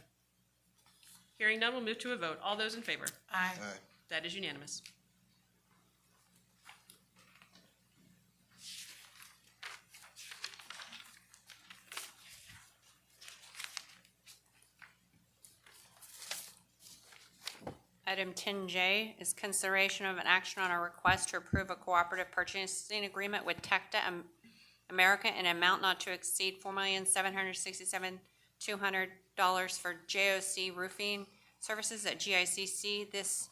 Hearing none, we'll move to a vote. All those in favor? Aye. Aye. That is unanimous. Item 10J is consideration of an action on a request to approve a cooperative purchasing agreement with Tecta America in an amount not to exceed $4,767,200 for JOC roofing services at GICC. This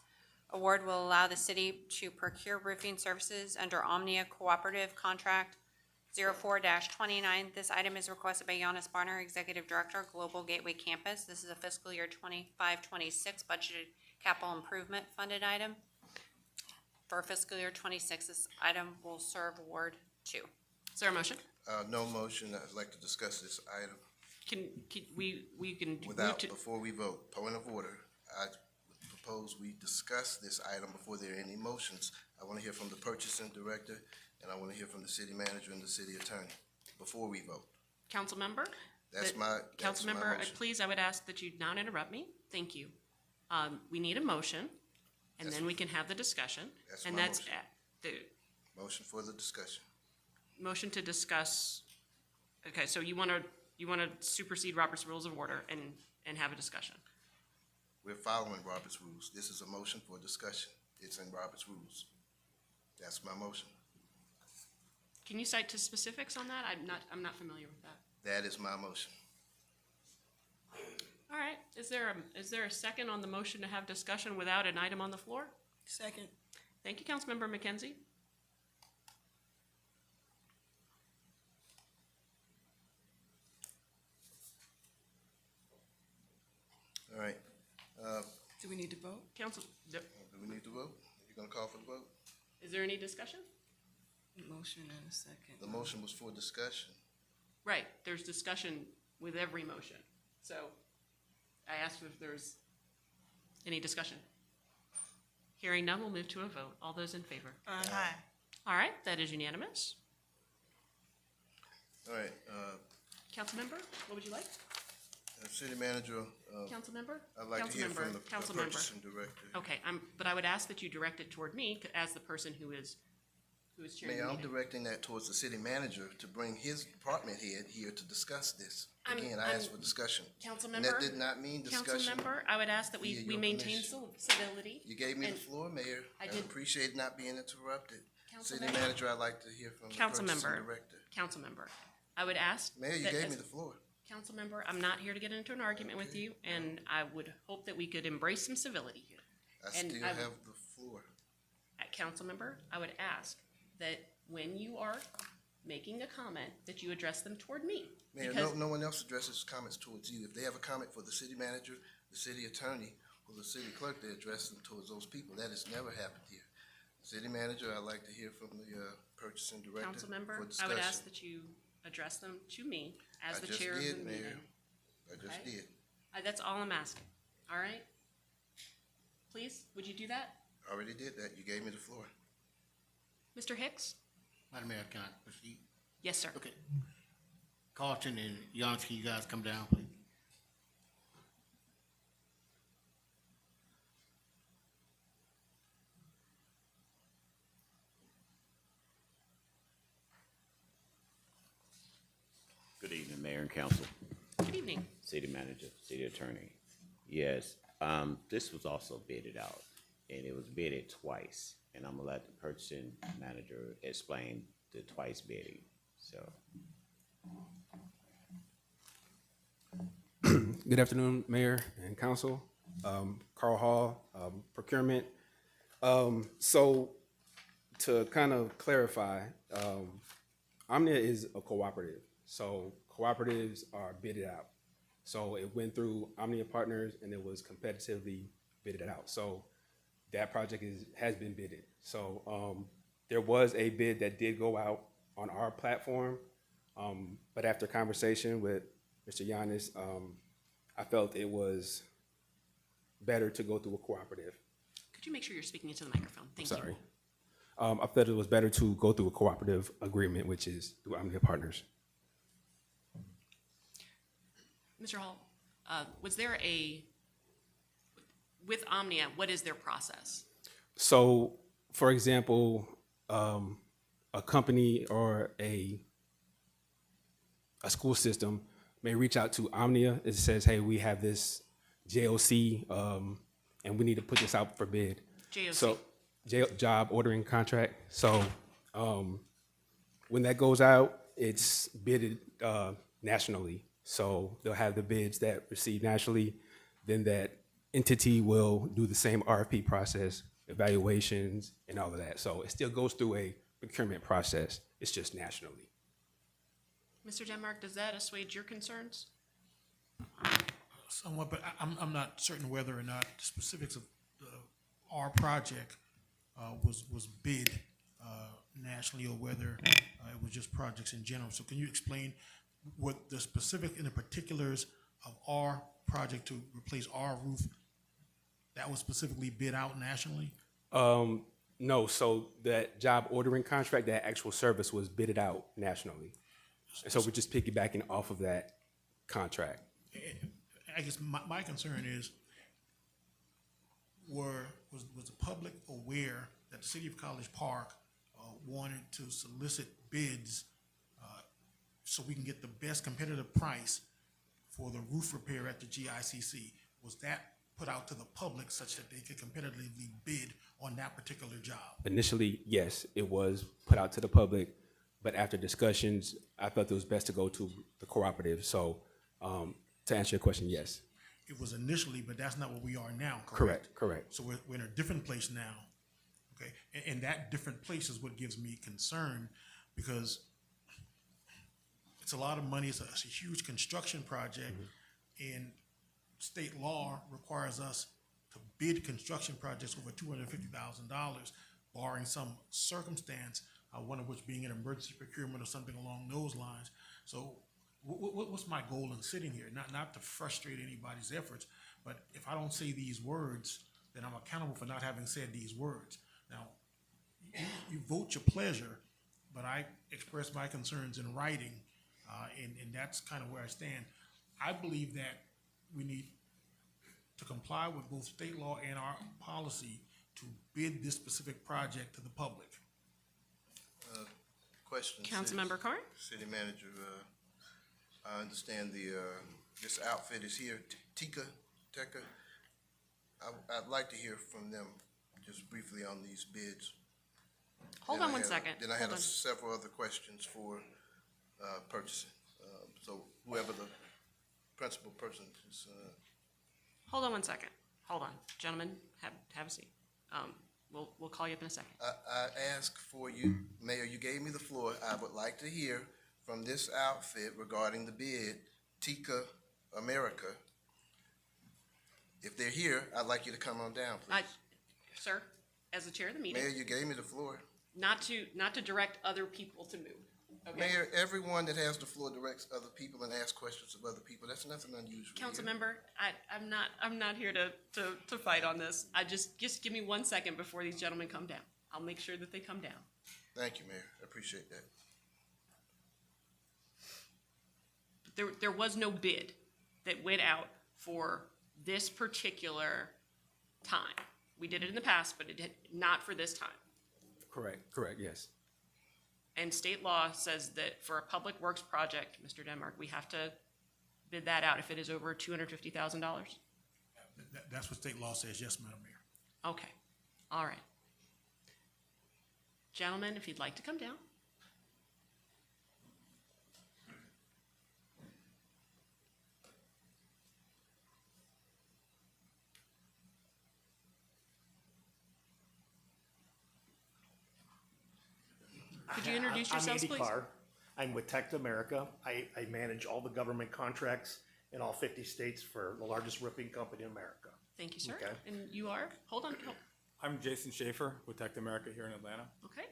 award will allow the city to procure roofing services under Omnia Cooperative Contract 04-29. This item is requested by Giannis Barner, Executive Director, Global Gateway Campus. This is a fiscal year 25-26 budgeted capital improvement funded item. For fiscal year 26, this item will serve Ward 2. Is there a motion? No motion. I'd like to discuss this item Can we can move without, to, before we vote. Point of order. I propose we discuss this item before there are any motions. I want to hear from the purchasing director, and I want to hear from the city manager and the city attorney before we vote. council member? That's my Councilmember, motion. please, I would ask that you not interrupt me. Thank you. We need a motion, and then we can have the discussion. That's And my that's motion. the Motion for the discussion. motion to discuss. Okay, so you want to supersede Robert's Rules of Order and have a discussion. We're following Robert's rules. This is a motion for discussion. It's in Robert's rules. That's my motion. Can you cite to specifics on that? I'm not familiar with that. That is my motion. All right, is there a second on the motion to have discussion without an item on the floor? Second. Thank you, Councilmember McKenzie. All right. Do we need to vote? Council, Do we need to vote? You gonna call for the vote? is there any discussion? Motion and a second. The motion was for discussion. Right, there's discussion with every motion. So I asked if there's any discussion. Hearing none, we'll move to a vote. All those in favor? Aye. All right, that is unanimous. All right, Councilmember, what would you like? city manager, Councilmember? I'd like to hear from the Councilmember. purchasing director. Okay, but I would ask that you direct it toward me as the person who is chairing Mayor, the I'm meeting. directing that towards the city manager to bring his department head here to discuss this. Again, I asked for discussion. And Councilmember? that did not mean discussion. Councilmember, I would ask that via we your maintain permission. civility. You gave me the and- floor, Mayor. I I did- appreciate not being interrupted. City Councilmember? manager, I'd like to hear from the purchasing Councilmember, director. Councilmember, I would ask. Mayor, you that gave as- me the floor. Councilmember, I'm not here to get into an argument with you, and I would hope that we could embrace some civility here. I And still I would- have the floor. Councilmember, I would ask that when you are making a comment, that you address them toward me. Mayor, because- no one else addresses comments towards you. If they have a comment for the city manager, the city attorney, or the city clerk, they address them towards those people. That has never happened here. City manager, I'd like to hear from the purchasing director for Councilmember, I discussion. would ask that you address them to me as I the just chair of the did, Mayor. meeting. I just Okay? did. That's all I'm asking, all right? Please, would you do that? I already did that. You gave me the floor. Mr. Hicks? Madam Mayor, can I proceed? Yes, sir. Okay. Carlton and Giannis, can you guys come down, please? Mayor and Council, Good evening. City Manager, City Attorney. Yes, this was also bidded out, and it was bidded twice. And I'm gonna let the purchasing manager explain the twice bidding, so. Good afternoon, Mayor and Council. Carl Hall, Procurement. So to kind of clarify, Omnia is a cooperative. So cooperatives are bidded out. So it went through Omnia Partners and it was competitively bidded out. So that project has been bidded. So there was a bid that did go out on our platform, but after conversation with Mr. Giannis, I felt it was better to go through a cooperative. Could you make sure you're speaking into the microphone? Thank Sorry. you. I felt it was better to go through a cooperative agreement, which is through Omnia Partners. Mr. Hall, was there with Omnia, what is their process? So, for example, a company or a school system may reach out to Omnia. It says, hey, we have this JOC, and we need to put this out for bid. JOC. So, job ordering contract. So, when that goes out, it's bidded nationally. So they'll have the bids that receive nationally. Then that entity will do the same RFP process, evaluations, and all of that. So it still goes through a procurement process. It's just nationally. Mr. Denmark, does that assuage your concerns? Somewhat, but I'm not certain whether or not the specifics of our project was bid nationally or whether it was just projects in general. So can you explain what the specific and the particulars of our project to replace our roof that was specifically bid out nationally? No, so that job ordering contract, that actual service was bidded out nationally. And so we're just piggybacking off of that contract. I guess my concern is, was the public aware that the city of College Park wanted to solicit bids so we can get the best competitive price for the roof repair at the GICC? Was that put out to the public such that they could competitively bid on that particular job? Initially, yes, it was put out to the public, but after discussions, I felt it was best to go to the cooperative. So to answer your question, yes. It was initially, but that's not where we are now, correct? Correct, correct. So we're in a different place now, okay? And that different place is what gives me concern, because it's a lot of money. It's a huge construction project, and state law requires us to bid construction projects over $250,000, barring some circumstance, one of which being an emergency procurement or something along those lines. So what's my goal in sitting here? Not to frustrate anybody's efforts, but if I don't say these words, then I'm accountable for not having said these words. Now, you vote your pleasure, but I express my concerns in writing, and that's kind of where I stand. I believe that we need to comply with both state law and our policy to bid this specific project to the public. Question. Councilmember Carn? City Manager, I understand this outfit is here, Teka. I'd like to hear from them just briefly on these bids. Hold on one second. Then I had several other questions for purchasing. So whoever the principal person is. Hold on one second. Hold on. Gentlemen, have a seat. We'll call you up in a second. I asked for you, Mayor, you gave me the floor. I would like to hear from this outfit regarding the bid, Teka America. If they're here, I'd like you to come on down, please. Sir, as the chair of the meeting. Mayor, you gave me the floor. Not to direct other people to move. Okay? Mayor, everyone that has the floor directs other people and asks questions of other people. That's nothing unusual. Councilmember, I'm not here to fight on this. I just give me 1 second before these gentlemen come down. I'll make sure that they come down. Thank you, Mayor. I appreciate that. There was no bid that went out for this particular time. We did it in the past, but it did not for this time. Correct, yes. And state law says that for a public works project, Mr. Denmark, we have to bid that out if it is over $250,000? That's what state law says, yes, Madam Mayor. Okay, all right. Gentlemen, if you'd like to come down. Could you introduce yourselves, I'm Andy please? Carr. I'm with Tech America. I manage all the government contracts in all 50 states for the largest roofing company in America. Thank you, sir. Okay. And you are? Hold on. I'm Jason Schaefer with Tech America here in Atlanta. Okay,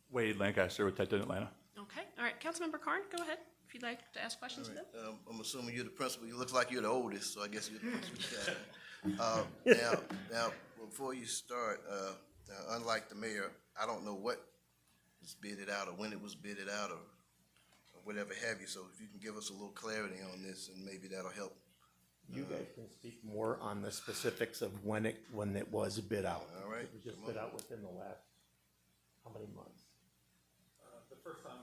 Wade Lancaster with Tech in Atlanta. okay. All right, Councilmember Carn, go ahead if you'd like to ask questions of them. I'm assuming you're the principal. You look like you're the oldest, so I guess you're the principal. Now, before you start, unlike the mayor, I don't know what was bidded out or when it was bidded out or whatever have you. So if you can give us a little clarity on this, and maybe that'll help. You guys can speak more on the specifics of when it was bid out. All right. It was just bid out within the last, how many months? The first time.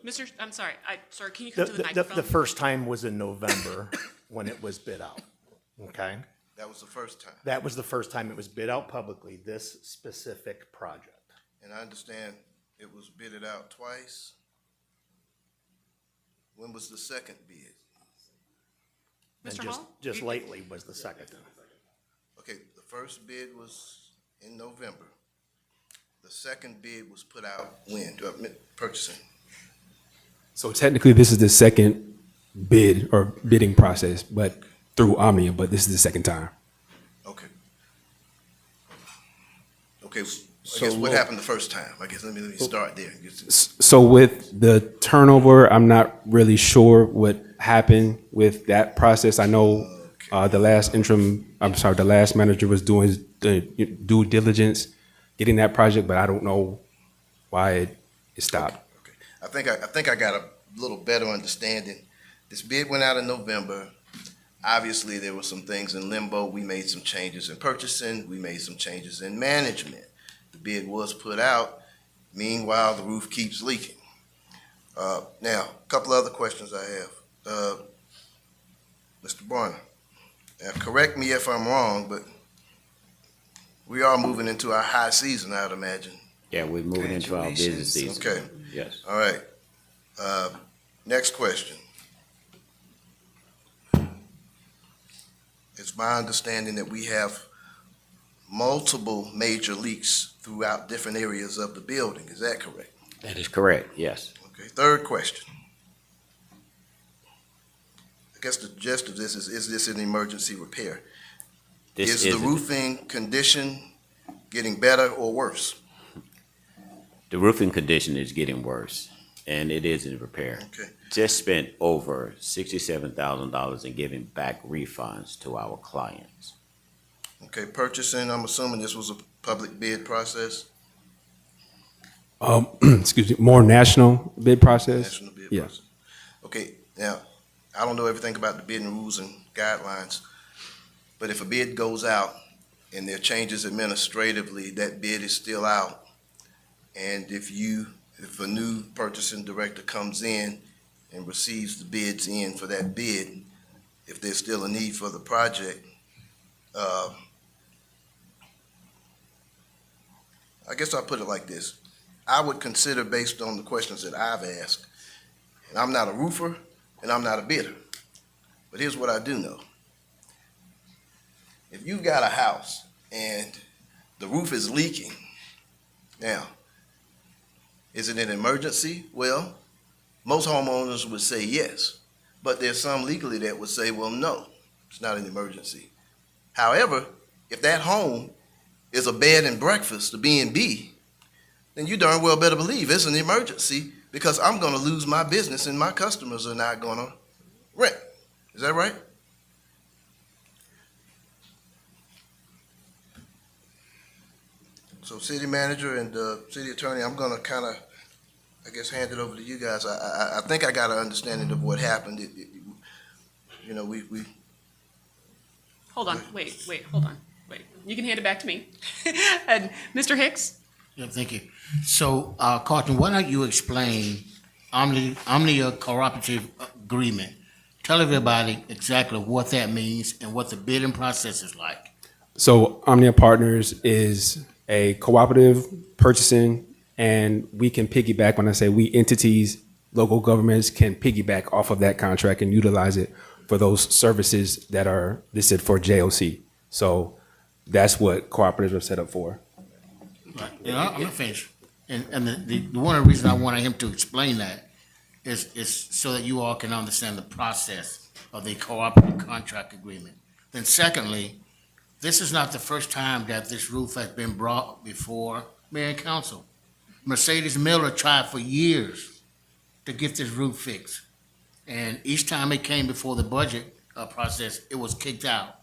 Mr., I'm sorry, sir, can you come to the microphone? The first time was in November when it was bid out, okay? That was the first time. That was the first time it was bid out publicly, this specific project. And I understand it was bidded out twice. When was the second bid? And Mr. Hall? just lately was the second. Okay, the first bid was in November. The second bid was put out when? Purchasing. So technically, this is the second bid or bidding process, but through Omnia, but this is the second time. Okay. Okay, I guess what happened the first time? I guess let me start there. So with the turnover, I'm not really sure what happened with that process. I know the last manager was doing the due diligence, getting that project, but I don't know why it stopped. I think I got a little better understanding. This bid went out in November. Obviously, there were some things in limbo. We made some changes in purchasing. We made some changes in management. The bid was put out. Meanwhile, the roof keeps leaking. Now, a couple other questions I have. Mr. Barner, now correct me if I'm wrong, but we are moving into our high season, I'd imagine. Yeah, we're moving into our busy Congratulations. season. Okay. Yes. All right. Next question. It's my understanding that we have multiple major leaks throughout different areas of the building. Is that correct? That is correct, yes. Okay, third question. I guess the gist of this is this an emergency repair? This Is the roofing condition getting better or worse? The roofing condition is getting worse, and it is in repair. Okay. Just spent over $67,000 in giving back refunds to our clients. Okay, purchasing, I'm assuming this was a public bid process? Excuse me, more national bid process? National bid Yeah. process. Okay, now, I don't know everything about the bidding rules and guidelines, but if a bid goes out and there are changes administratively, that bid is still out. And if a new purchasing director comes in and receives the bids in for that bid, if there's still a need for the project, I guess I'll put it like this. I would consider, based on the questions that I've asked, and I'm not a roofer and I'm not a bidder, but here's what I do know. If you've got a house and the roof is leaking, now, is it an emergency? Well, most homeowners would say yes, but there's some legally that would say, well, no, it's not an emergency. However, if that home is a bed and breakfast, a B&B, then you darn well better believe it's an emergency because I'm going to lose my business and my customers are not going to rent. Is that right? So city manager and city attorney, I'm going to kind of, I guess, hand it over to you guys. I think I got an understanding of what happened. You know, we Hold on, wait, hold on, wait. You can hand it back to me. And Mr. Hicks? Yeah, thank you. So, Carlton, why don't you explain Omnia Cooperative Agreement? Tell everybody exactly what that means and what the bidding process is like. So Omnia Partners is a cooperative purchasing, and we can piggyback. When I say we, entities, local governments can piggyback off of that contract and utilize it for those services that are listed for JOC. So that's what cooperatives are set up for. Right. Yeah, I'm not finished. And the one of the reasons I wanted him to explain that is so that you all can understand the process of the cooperative contract agreement. Then secondly, this is not the first time that this roof has been brought before mayor and council. Mercedes Miller tried for years to get this roof fixed. And each time it came before the budget process, it was kicked out.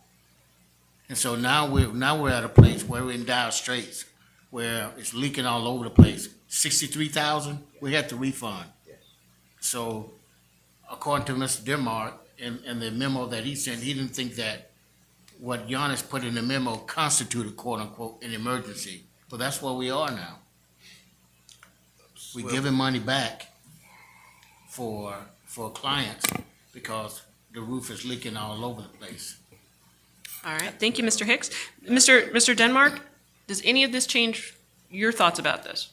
And so now we're at a place where we're in dire straits, where it's leaking all over the place. 63,000, we had to refund. So according to Mr. Denmark, and the memo that he sent, he didn't think that what Giannis put in the memo constituted quote unquote an emergency. But that's where we are now. We're giving money back for clients because the roof is leaking all over the place. All right, thank you, Mr. Hicks. Mr. Denmark, does any of this change your thoughts about this?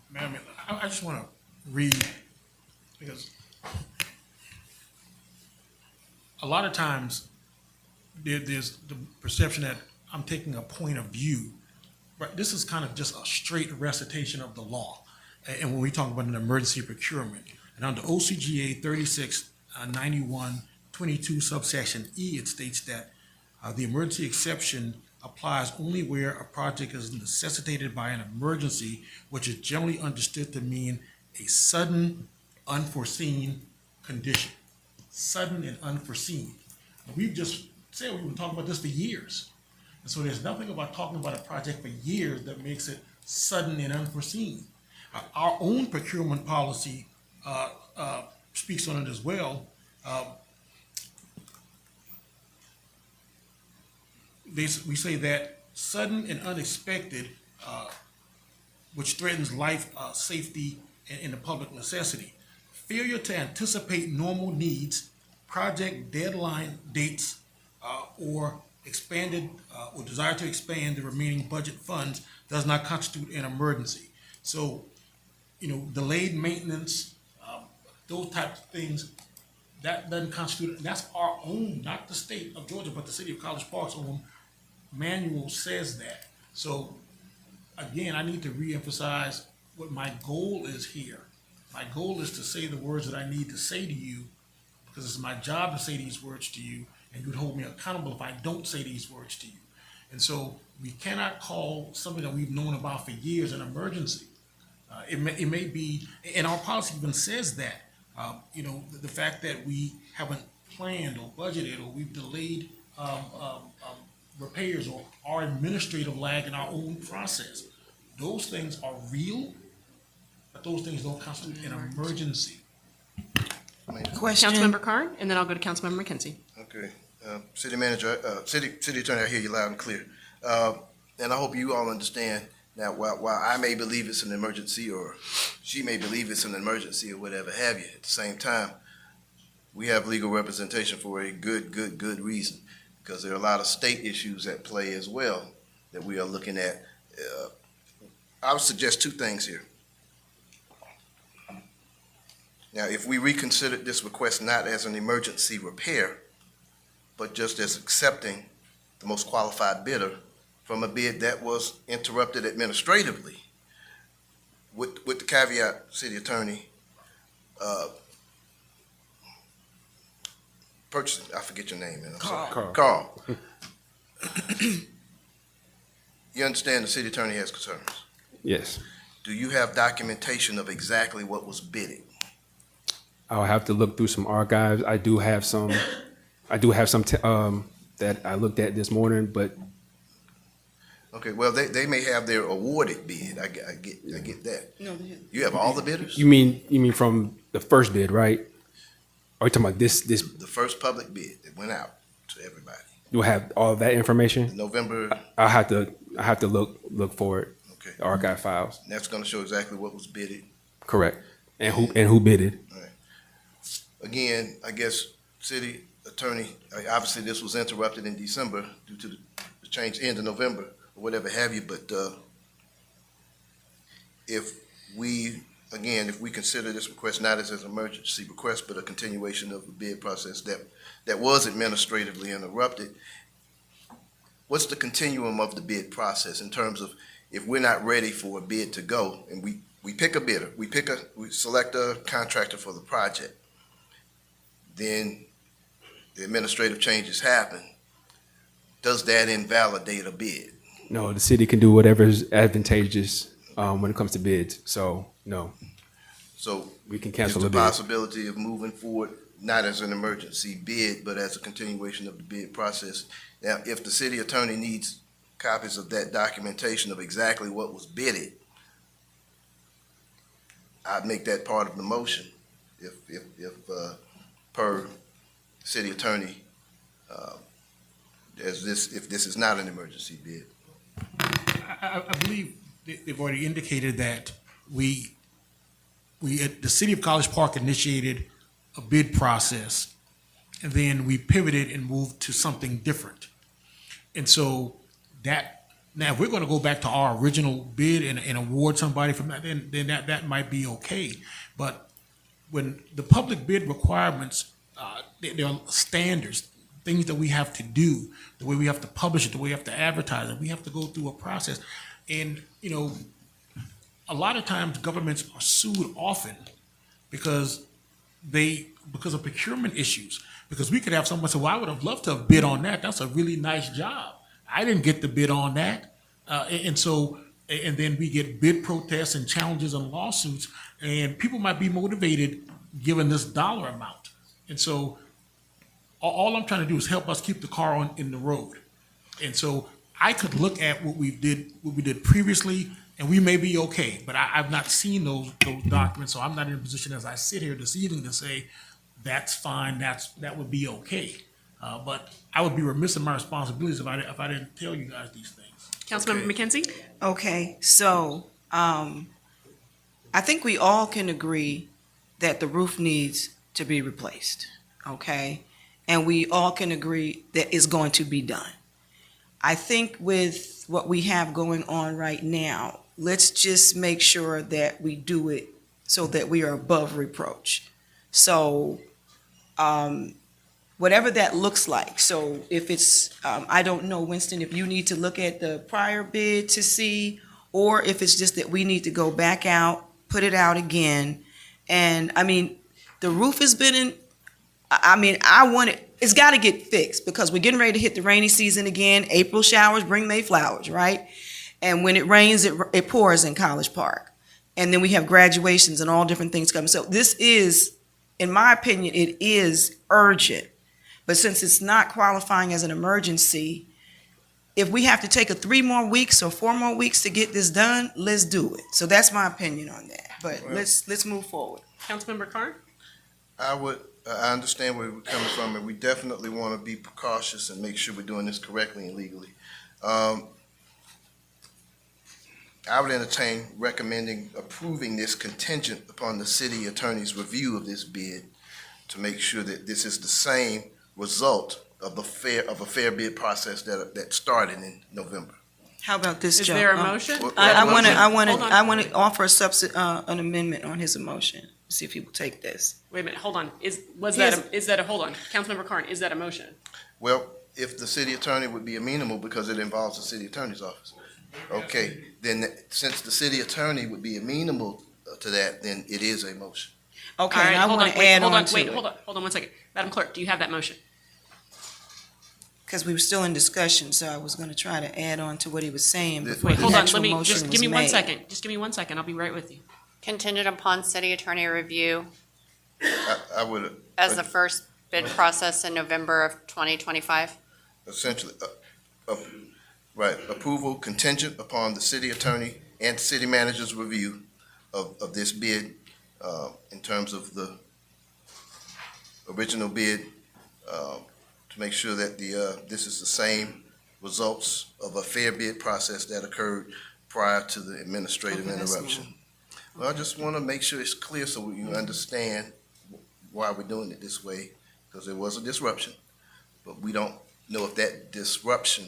Madam, I just want to read, because a lot of times there's the perception that I'm taking a point of view, but this is kind of just a straight recitation of the law. And when we talk about an emergency procurement, and under OCGA 369122 subsection E, it states that the emergency exception applies only where a project is necessitated by an emergency, which is generally understood to mean a sudden, unforeseen condition. Sudden and unforeseen. We've just said we've been talking about this for years. And so there's nothing about talking about a project for years that makes it sudden and unforeseen. Our own procurement policy speaks on it as well. We say that sudden and unexpected, which threatens life, safety, and the public necessity. Failure to anticipate normal needs, project deadline dates, or expanded or desire to expand the remaining budget funds does not constitute an emergency. So, delayed maintenance, those types of things, that doesn't constitute, and that's our own, not the state of Georgia, but the city of College Park's own manual says that. So, again, I need to reemphasize what my goal is here. My goal is to say the words that I need to say to you, because it's my job to say these words to you, and you'd hold me accountable if I don't say these words to you. And so we cannot call something that we've known about for years an emergency. It may be, and our policy even says that, the fact that we haven't planned or budgeted or we've delayed repairs or our administrative lag in our own process. Those things are real, but those things don't constitute an emergency. Question. Councilmember Carn, and then I'll go to Councilmember McKenzie. Okay, City Manager, City Attorney, I hear you loud and clear. And I hope you all understand now, while I may believe it's an emergency, or she may believe it's an emergency, or whatever have you, at the same time, we have legal representation for a good reason, because there are a lot of state issues at play as well that we are looking at. I would suggest two things here. Now, if we reconsidered this request not as an emergency repair, but just as accepting the most qualified bidder from a bid that was interrupted administratively, with the caveat, City Attorney, purchasing, I forget your name, man, I'm sorry. Carl. You understand the City Attorney has concerns? Yes. Do you have documentation of exactly what was bidded? I'll have to look through some archives. I do have some that I looked at this morning, but. Okay, well, they may have their awarded bid. I get that. No, you have all the bidders? You mean from the first bid, right? Are you talking about this? The first public bid that went out to everybody. You'll have all of that information? November. I have to look for it. the archive files. And that's gonna show exactly what was bidded. Correct. And who bidded. Again, I guess, city attorney, obviously this was interrupted in December due to the change end of November, or whatever have you, but, if we consider this request not as an emergency request, but a continuation of the bid process that was administratively interrupted, what's the continuum of the bid process in terms of if we're not ready for a bid to go and we pick a bidder, we select a contractor for the project, then the administrative changes happen, does that invalidate a bid? No, the city can do whatever is advantageous when it comes to bids. So, no. So we can is cancel the the bid. possibility of moving forward, not as an emergency bid, but as a continuation of the bid process. Now, if the city attorney needs copies of that documentation of exactly what was bidded, I'd make that part of the motion if per city attorney, if this is not an emergency bid. I believe they've already indicated that the city of College Park initiated a bid process, and then we pivoted and moved to something different. And so now if we're gonna go back to our original bid and award somebody from that, then that might be okay. But when the public bid requirements, there are standards, things that we have to do, the way we have to publish it, the way we have to advertise it, we have to go through a process. And, a lot of times governments are sued often because of procurement issues. Because we could have someone say, well, I would have loved to have bid on that. That's a really nice job. I didn't get the bid on that. And then we get bid protests and challenges and lawsuits, and people might be motivated given this dollar amount. And so all I'm trying to do is help us keep the car in the road. And so I could look at what we did previously, and we may be okay, but I've not seen those documents, so I'm not in a position as I sit here this evening to say, that's fine, that would be okay. But I would be remiss in my responsibilities if I didn't tell you guys these things. Councilmember McKenzie? Okay, so, I think we all can agree that the roof needs to be replaced, okay? And we all can agree that it's going to be done. I think with what we have going on right now, let's just make sure that we do it so that we are above reproach. So, whatever that looks like. So if it's, I don't know, Winston, if you need to look at the prior bid to see, or if it's just that we need to go back out, put it out again. And I mean, the roof has been it's got to get fixed because we're getting ready to hit the rainy season again. April showers bring May flowers, right? And when it rains, it pours in College Park. And then we have graduations and all different things coming. So this is, in my opinion, it is urgent. But since it's not qualifying as an emergency, if we have to take 3 more weeks or 4 more weeks to get this done, let's do it. So that's my opinion on that. But let's move forward. Councilmember Carn? I understand where we're coming from, and we definitely want to be precautious and make sure we're doing this correctly and legally. I would entertain recommending approving this contingent upon the city attorney's review of this bid to make sure that this is the same result of a fair bid process that started in November. How about this, Joe? Is there a motion? I want to offer an amendment on his motion. See if he will take this. Wait a minute, hold on. Hold on. Councilmember Carn, is that a motion? Well, if the city attorney would be amenable because it involves the city attorney's office. Okay, then since the city attorney would be amenable to that, then it is a motion. Okay, All right, and I want to add on to it. Hold on 1 second. Madam Clerk, do you have that motion? Because we were still in discussion, so I was going to try to add on to what he was saying before Wait, the hold on, actual motion was made. just give me 1 second. Just give me 1 second, I'll be right with you. Contingent upon city attorney review I would. as the first bid process in November of 2025. Essentially, right, approval contingent upon the city attorney and city manager's review of this bid in terms of the original bid to make sure that this is the same results of a fair bid process that occurred prior to the administrative Okay, that's interruption. Well, I just want to make sure it's clear so you understand why we're doing it this way, because there was a disruption, but we don't know if that disruption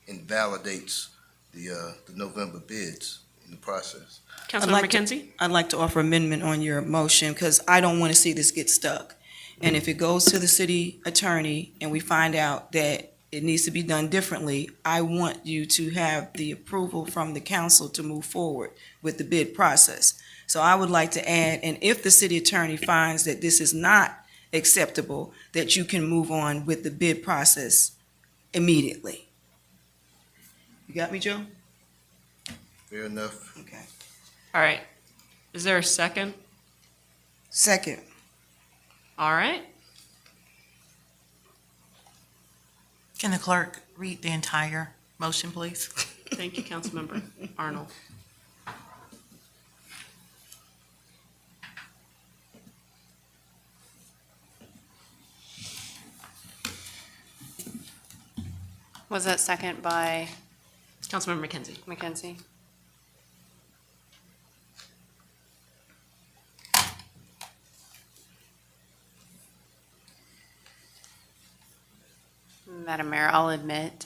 invalidates the November bids in the process. Councilmember McKenzie? I'd like to offer amendment on your motion, because I don't want to see this get stuck. And if it goes to the city attorney and we find out that it needs to be done differently, I want you to have the approval from the council to move forward with the bid process. So I would like to add, and if the city attorney finds that this is not acceptable, that you can move on with the bid process immediately. You got me, Joe? Fair enough. Okay. All right. Is there a second? Second. All right. Can the clerk read the entire motion, please? Thank you, Councilmember Arnold. Was that second by Councilmember McKenzie. McKenzie? Madam Mayor, I'll admit,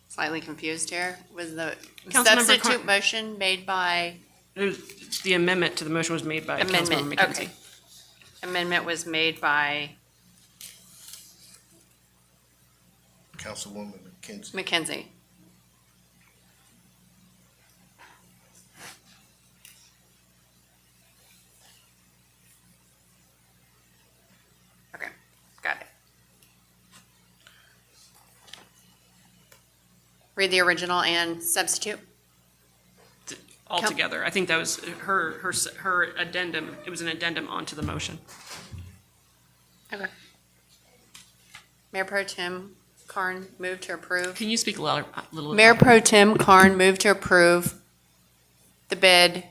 slightly confused here. Was the Councilmember substitute motion made by? The amendment to the motion was made by Councilmember Amendment, McKenzie. okay. Amendment was made by Councilwoman McKenzie. McKenzie. Okay, got it. Read the original and substitute? Altogether. I think that was her addendum. It was an addendum onto the motion. Okay. Mayor Pro Tem Carn moved to approve. Can you speak a little? Mayor Pro Tem Carn moved to approve the bid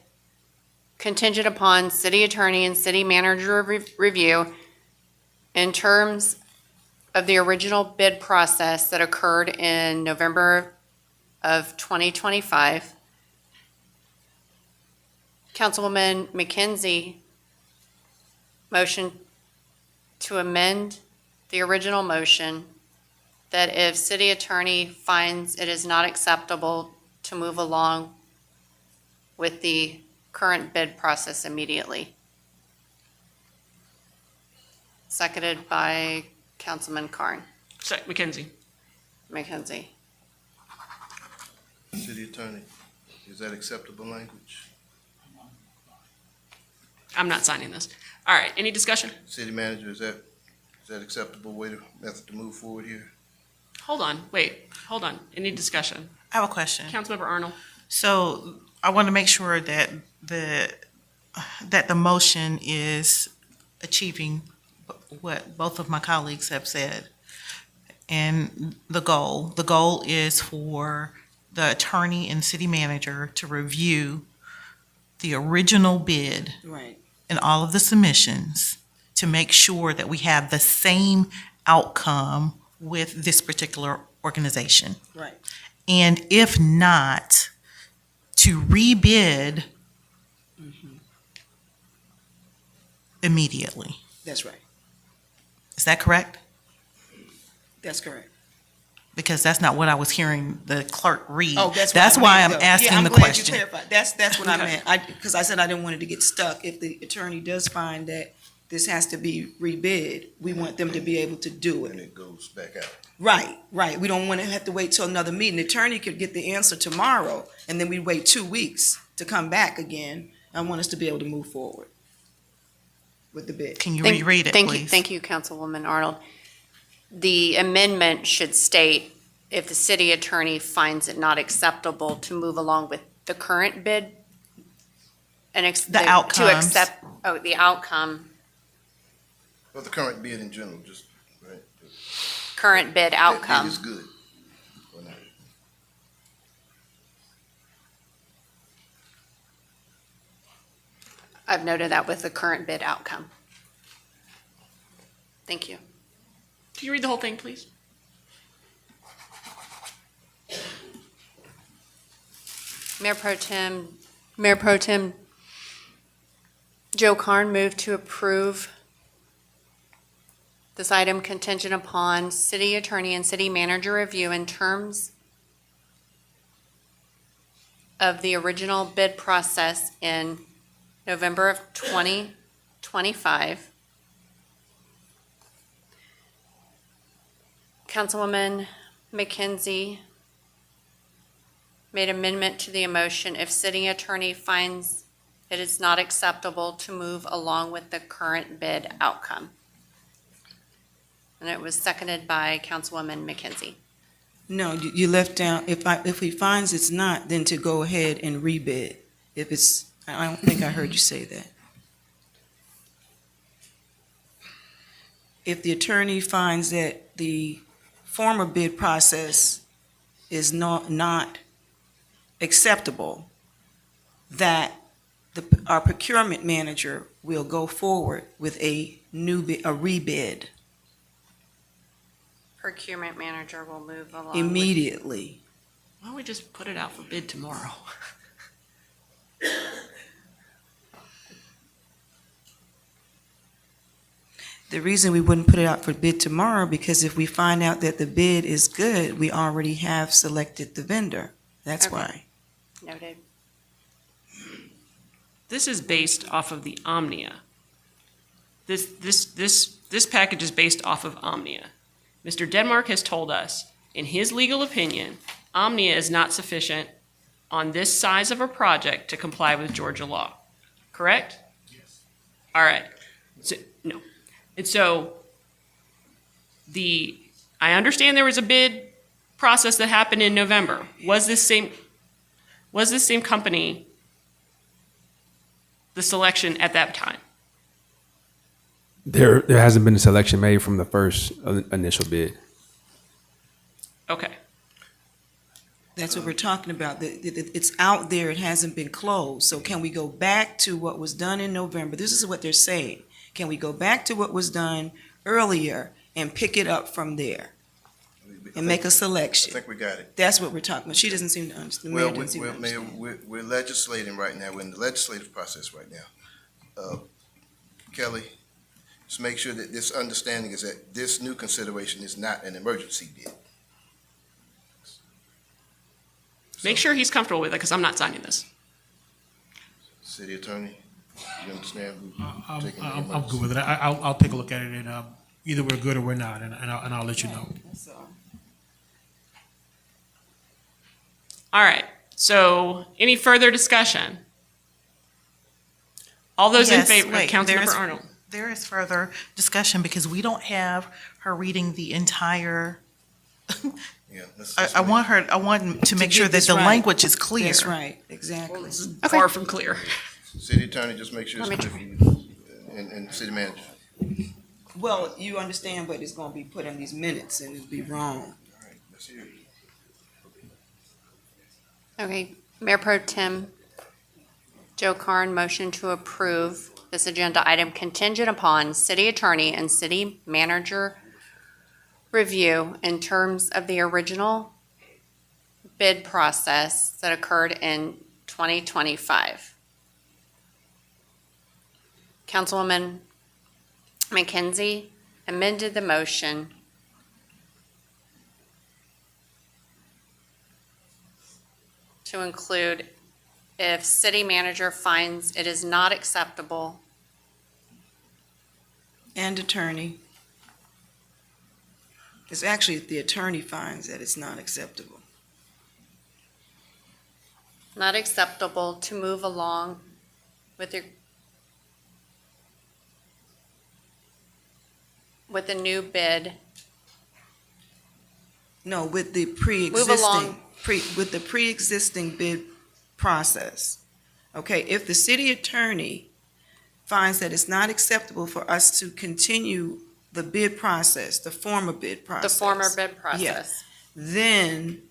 contingent upon city attorney and city manager review in terms of the original bid process that occurred in November of 2025. Councilwoman McKenzie motion to amend the original motion that if city attorney finds it is not acceptable to move along with the current bid process immediately. Seconded by Councilman Carn. McKenzie. McKenzie. City Attorney, is that acceptable language? I'm not signing this. All right, any discussion? City Manager, is that acceptable method to move forward here? Hold on, hold on. Any discussion? I have a question. Councilmember Arnold. So I want to make sure that the motion is achieving what both of my colleagues have said. And the goal is for the attorney and city manager to review the original bid Right. and all of the submissions to make sure that we have the same outcome with this particular organization. Right. And if not, to rebid immediately. That's right. Is that correct? That's correct. Because that's not what I was hearing the clerk read. Oh, that's That's what I why I'm meant, though. asking Yeah, I'm the glad you question. clarified. That's what I Okay. meant. Because I said I didn't want it to get stuck. If the attorney does find that this has to be rebid, we want them to be able to do And it. it goes back out. Right. We don't want to have to wait till another meeting. The attorney could get the answer tomorrow, and then we wait 2 weeks to come back again. I want us to be able to move forward with the bid. Can you reread it, please? Thank you, Councilwoman Arnold. The amendment should state, if the city attorney finds it not acceptable to move along with the current bid and The to outcomes. accept, the outcome, Well, the current bid in general, just, right? current bid That outcome. bid is good. Or not. I've noted that with the current bid outcome. Thank you. Can you read the whole thing, please? Mayor Pro Tem Joe Carn moved to approve this item contingent upon city attorney and city manager review in terms of the original bid process in November of 2025. Councilwoman McKenzie made amendment to the motion if city attorney finds it is not acceptable to move along with the current bid outcome. And it was seconded by Councilwoman McKenzie. No, you left down, if he finds it's not, then to go ahead and rebid. If it's, I don't think I heard you say that. If the attorney finds that the former bid process is not acceptable, that our procurement manager will go forward with a rebid Procurement manager will move along. immediately. Why don't we just put it out for bid tomorrow? The reason we wouldn't put it out for bid tomorrow, because if we find out that the bid is good, we already have selected the vendor. That's Okay. why. Noted. This is based off of the Omnia. This package is based off of Omnia. Mr. Denmark has told us, in his legal opinion, Omnia is not sufficient on this size of a project to comply with Georgia law. Correct? Yes. All right. So, no. And so I understand there was a bid process that happened in November. Was this same company the selection at that time? There hasn't been a selection made from the first initial bid. Okay. That's what we're talking about. It's out there, it hasn't been closed. So can we go back to what was done in November? This is what they're saying. Can we go back to what was done earlier and pick it up from there and make a selection? I think we got it. That's what we're talking about. She doesn't seem to understand. Well, Mayor, we're legislating right now. We're in the legislative process right now. Kelly, just make sure that this understanding is that this new consideration is not an emergency bid. Make sure he's comfortable with it, because I'm not signing this. City Attorney, you understand? who's taking the I'm emergency? good with it. I'll take a look at it, and either we're good or we're not, and I'll let you know. All right. So any further discussion? All those in Yes, favor, wait, there Councilmember is- Arnold? There is further discussion because we don't have her reading the entire, Yeah, let's I want to make sure get that this the right. language is clear. That's right, exactly. Far from clear. City Attorney, just make sure it's Let me clear for you, and City Manager. Well, you understand, but it's gonna be put in these minutes and it'll be wrong. Let's hear it. Okay, Mayor Pro Tem Joe Carn motion to approve this agenda item contingent upon city attorney and city manager review in terms of the original bid process that occurred in 2025. Councilwoman McKenzie amended the motion to include if city manager finds it is not acceptable. And attorney. It's actually if the attorney finds that it's not acceptable. Not acceptable to move along with a new bid. No, with the along. with the pre-existing bid process. Okay, if the city attorney finds that it's not acceptable for us to continue the bid process, the former bid process. The former bid Yeah. process. Then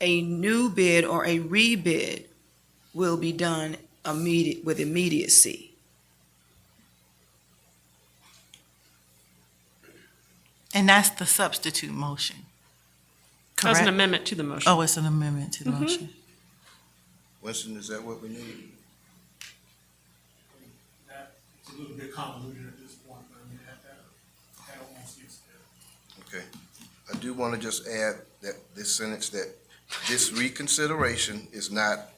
a new bid or a rebid will be done with immediacy. And that's the substitute motion. That's an Correct? amendment to the motion. Oh, it's an amendment to the motion. Winston, is that what we need? It's a little bit convoluted at this point, but I mean, that almost gets there. Okay. I do want to just add that this sentence, that this reconsideration is not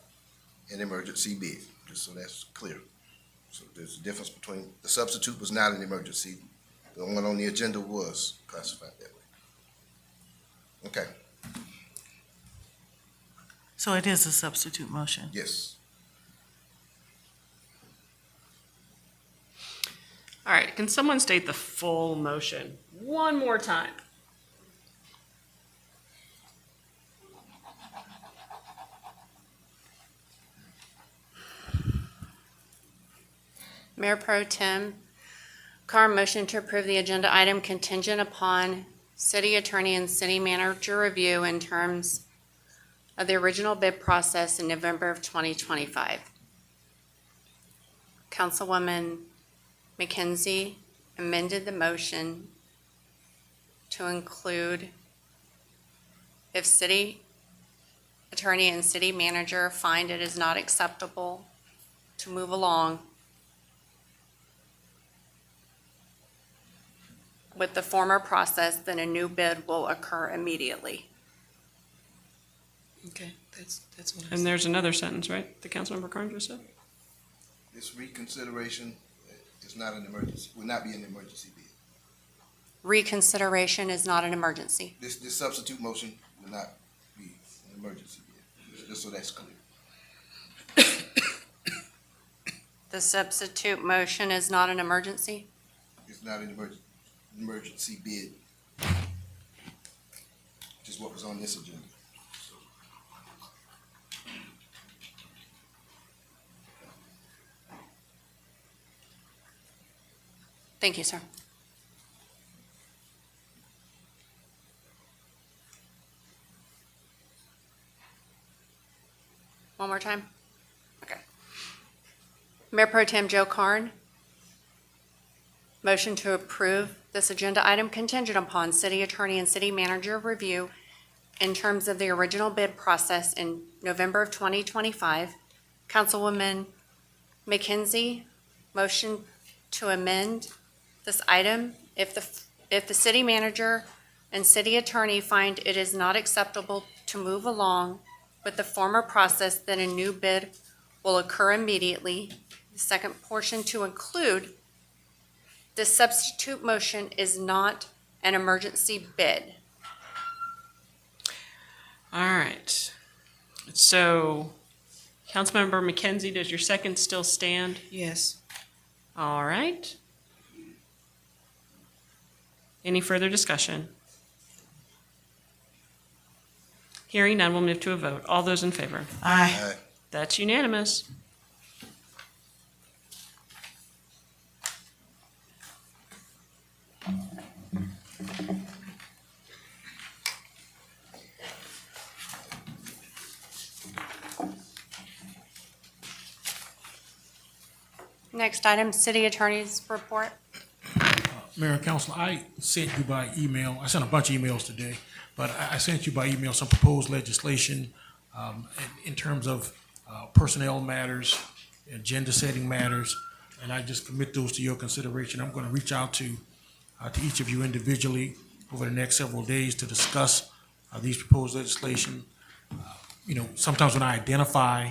an emergency bid, just so that's clear. So there's a difference between, the substitute was not an emergency. The one on the agenda was classified that way. Okay, So it is a substitute motion. yes. All right, can someone state the full motion one more time? Mayor Pro Tem Carr, motion to approve the agenda item contingent upon city attorney and city manager review in terms of the original bid process in November of 2025. Councilwoman McKenzie amended the motion to include if city attorney and city manager find it is not acceptable to move along with the former process, then a new bid will occur immediately. Okay, that's what I And there's another sentence, right, that Councilmember Carn just said? This reconsideration is not an emergency, will not be an emergency bid. Reconsideration is not an emergency. This substitute motion will not be an emergency bid, just so that's clear. The substitute motion is not an emergency? It's not an emergency bid, which is what was on this agenda. Thank you, sir. One more time? Okay. Mayor Pro Tem Joe Carn. Motion to approve this agenda item contingent upon city attorney and city manager review in terms of the original bid process in November of 2025. Councilwoman McKenzie, motion to amend this item if the city manager and city attorney find it is not acceptable to move along with the former process, then a new bid will occur immediately. The second portion to include the substitute motion is not an emergency bid. All right. So, Councilmember McKenzie, does your second still stand? Yes. All right. Any further discussion? Hearing none, we'll move to a vote. All those in favor? Aye. That's unanimous. Next item, city attorney's report. Mayor and Council, I sent you by email, I sent a bunch of emails today, but I sent you by email some proposed legislation in terms of personnel matters, agenda setting matters, and I just commit those to your consideration. I'm going to reach out to each of you individually over the next several days to discuss these proposed legislation. Sometimes when I identify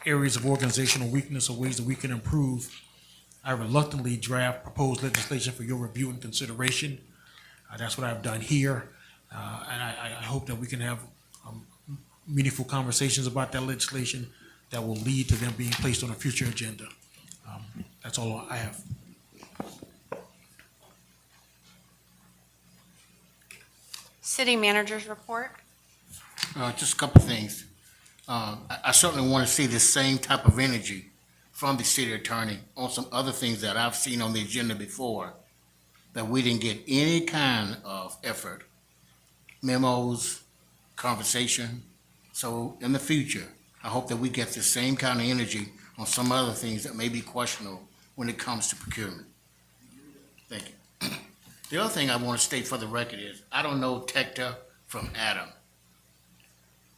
areas of organizational weakness or ways that we can improve, I reluctantly draft proposed legislation for your review and consideration. That's what I've done here, and I hope that we can have meaningful conversations about that legislation that will lead to them being placed on a future agenda. That's all I have. City manager's report. Just a couple things. I certainly want to see the same type of energy from the city attorney on some other things that I've seen on the agenda before that we didn't get any kind of effort, memos, conversation. So in the future, I hope that we get the same kind of energy on some other things that may be questionable when it comes to procurement. Thank you. The other thing I want to state for the record is, I don't know Tecta from Adam.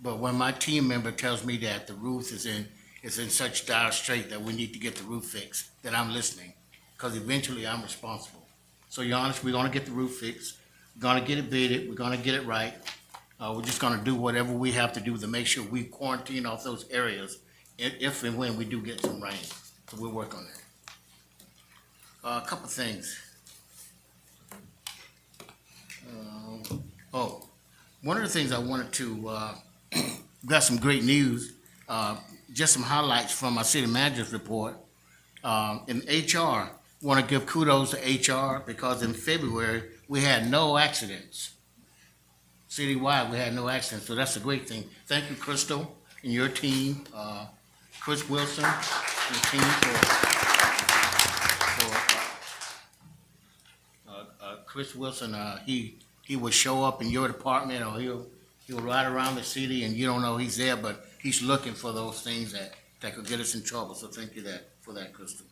But when my team member tells me that the roof is in such dire strait that we need to get the roof fixed, then I'm listening, because eventually I'm responsible. So, Your Honor, we're gonna get the roof fixed, we're gonna get it bidded, we're gonna get it right. We're just gonna do whatever we have to do to make sure we quarantine off those areas if and when we do get some rain. So we'll work on that. A couple things. One of the things I wanted to, got some great news, just some highlights from our city manager's report. In HR, want to give kudos to HR because in February, we had no accidents. Citywide, we had no accidents, so that's a great thing. Thank you, Crystal, and your team, Chris Wilson, and the team Chris Wilson, he will show up in your department, or he'll ride around the city and you don't know he's there, but he's looking for those things that could get us in trouble, so thank you for that, Crystal.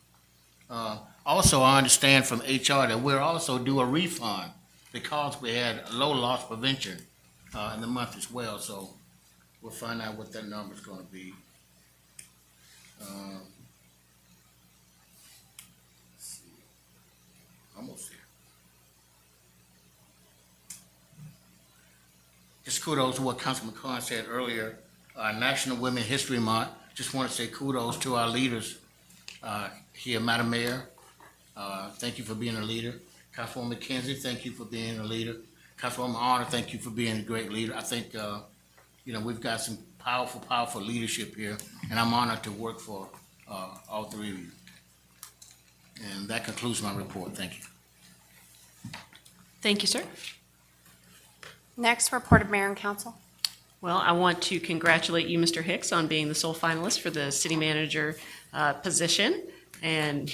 Also, I understand from HR that we're also due a refund because we had low loss prevention in the month as well, so we'll find out what that number's gonna be. Let's see. Almost there. Just kudos to what Councilman Carn said earlier, National Women History Month. Just want to say kudos to our leaders here, Madam Mayor. Thank you for being a leader. Councilwoman McKenzie, thank you for being a leader. Councilwoman Arner, thank you for being a great leader. I think, we've got some powerful, powerful leadership here, and I'm honored to work for all three of you. And that concludes my report. Thank you. Thank you, sir. Next, report of mayor and council. Well, I want to congratulate you, Mr. Hicks, on being the sole finalist for the city manager position. And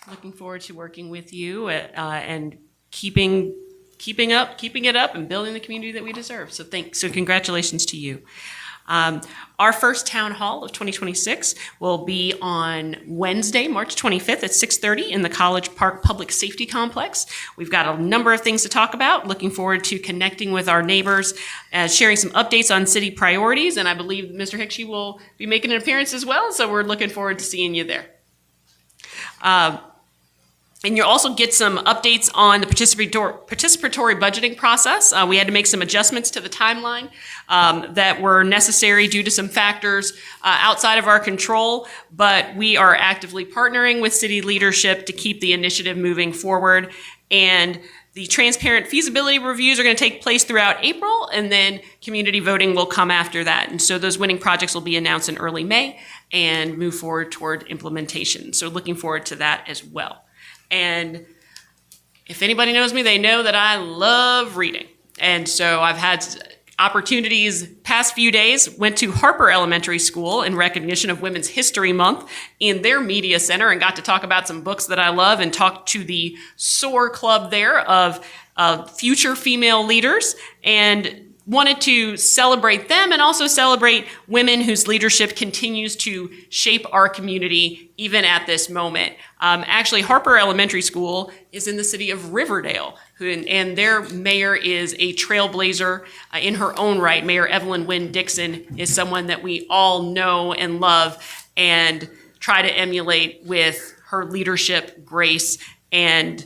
looking forward to working with you and keeping it up and building the community that we deserve. So congratulations to you. Our first town hall of 2026 will be on Wednesday, March 25th at 6:30 in the College Park Public Safety Complex. We've got a number of things to talk about. Looking forward to connecting with our neighbors, sharing some updates on city priorities, and I believe Mr. Hicks, you will be making an appearance as well, so we're looking forward to seeing you there. And you'll also get some updates on the participatory budgeting process. We had to make some adjustments to the timeline that were necessary due to some factors outside of our control, but we are actively partnering with city leadership to keep the initiative moving forward. And the transparent feasibility reviews are going to take place throughout April, and then community voting will come after that. And so those winning projects will be announced in early May and move forward toward implementation. So looking forward to that as well. And if anybody knows me, they know that I love reading. And so I've had opportunities past few days, went to Harper Elementary School in recognition of Women's History Month in their media center and got to talk about some books that I love and talk to the SOAR club there of future female leaders, and wanted to celebrate them and also celebrate women whose leadership continues to shape our community even at this moment. Actually, Harper Elementary School is in the city of Riverdale, and their mayor is a trailblazer in her own right. Mayor Evelyn Wynn Dixon is someone that we all know and love and try to emulate with her leadership, grace, and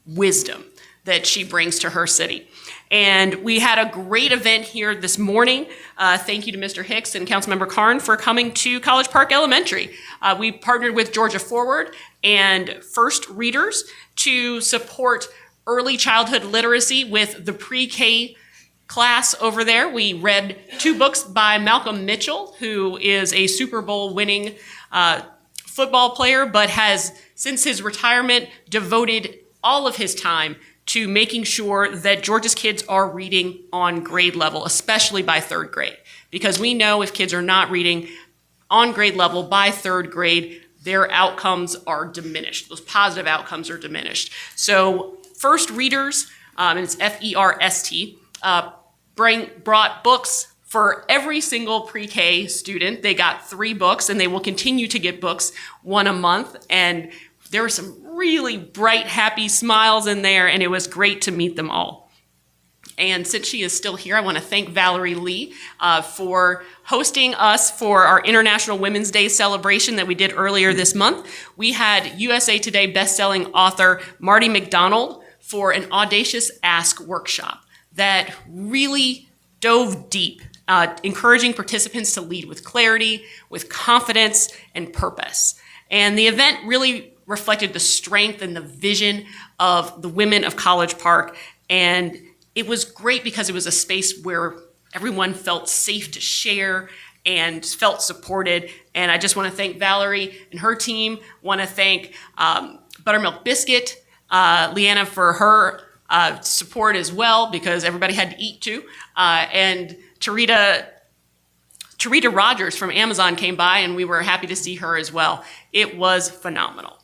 wisdom that she brings to her city. And we had a great event here this morning. Thank you to Mr. Hicks and Councilmember Carn for coming to College Park Elementary. We partnered with Georgia Forward and First Readers to support early childhood literacy with the pre-K class over there. We read 2 books by Malcolm Mitchell, who is a Super Bowl winning football player, but has, since his retirement, devoted all of his time to making sure that Georgia's kids are reading on grade level, especially by 3rd grade. Because we know if kids are not reading on grade level by 3rd grade, their outcomes are diminished. Those positive outcomes are diminished. So First Readers, and it's FERST, brought books for every single pre-K student. They got 3 books, and they will continue to get books, 1 a month. And there were some really bright, happy smiles in there, and it was great to meet them all. And since she is still here, I want to thank Valerie Lee for hosting us for our International Women's Day celebration that we did earlier this month. We had USA Today bestselling author Marty McDonald for an Audacious Ask workshop that really dove deep, encouraging participants to lead with clarity, with confidence, and purpose. And the event really reflected the strength and the vision of the women of College Park. And it was great because it was a space where everyone felt safe to share and felt supported. And I just want to thank Valerie and her team. Want to thank Buttermilk Biscuit, Leanna for her support as well, because everybody had to eat too. And Tarita Rogers from Amazon came by, and we were happy to see her as well. It was phenomenal.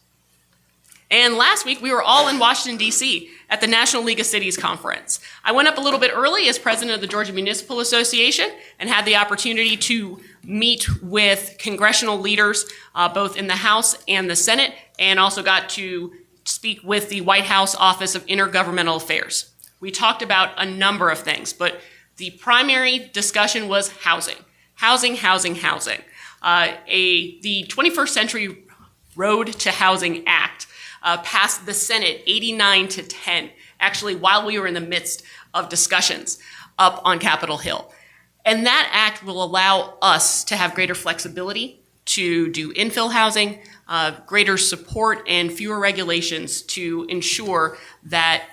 And last week, we were all in Washington, D.C. at the National League of Cities Conference. I went up a little bit early as president of the Georgia Municipal Association and had the opportunity to meet with congressional leaders, both in the House and the Senate, and also got to speak with the White House Office of Intergovernmental Affairs. We talked about a number of things, but the primary discussion was housing. Housing, housing, housing. The 21st Century Road to Housing Act passed the Senate 89-10, actually while we were in the midst of discussions up on Capitol Hill. And that act will allow us to have greater flexibility to do infill housing, greater support and fewer regulations to ensure that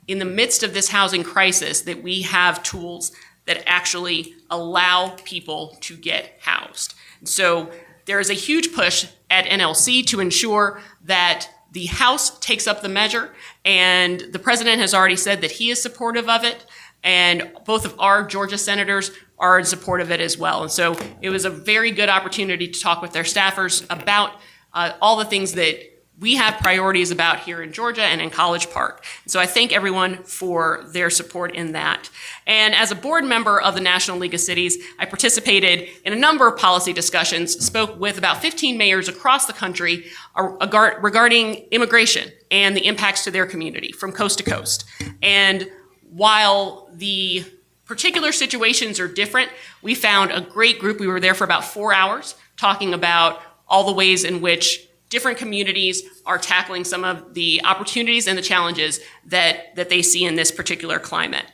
in the midst of this housing crisis that we have tools that actually allow people to get housed. So there is a huge push at NLC to ensure that the House takes up the measure, and the president has already said that he is supportive of it, and both of our Georgia senators are in support of it as well. And so it was a very good opportunity to talk with their staffers about all the things that we have priorities about here in Georgia and in College Park. So I thank everyone for their support in that. And as a board member of the National League of Cities, I participated in a number of policy discussions, spoke with about 15 mayors across the country regarding immigration and the impacts to their community from coast to coast. And while the particular situations are different, we found a great group. We were there for about 4 hours talking about all the ways in which different communities are tackling some of the opportunities and the challenges that they see in this particular climate.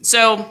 So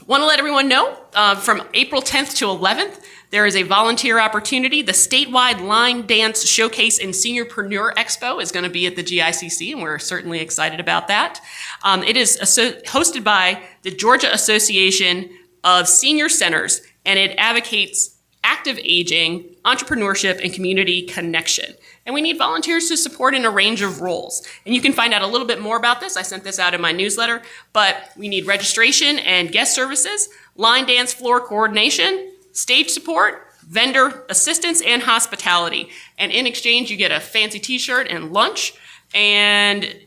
want to let everyone know, from April 10th to 11th, there is a volunteer opportunity. The statewide Line Dance Showcase and Seniorpreneur Expo is going to be at the GICC, and we're certainly excited about that. It is hosted by the Georgia Association of Senior Centers, and it advocates active aging, entrepreneurship, and community connection. And we need volunteers to support in a range of roles. And you can find out a little bit more about this. I sent this out in my newsletter, but we need registration and guest services, line dance floor coordination, stage support, vendor assistance, and hospitality. And in exchange, you get a fancy t-shirt and lunch, and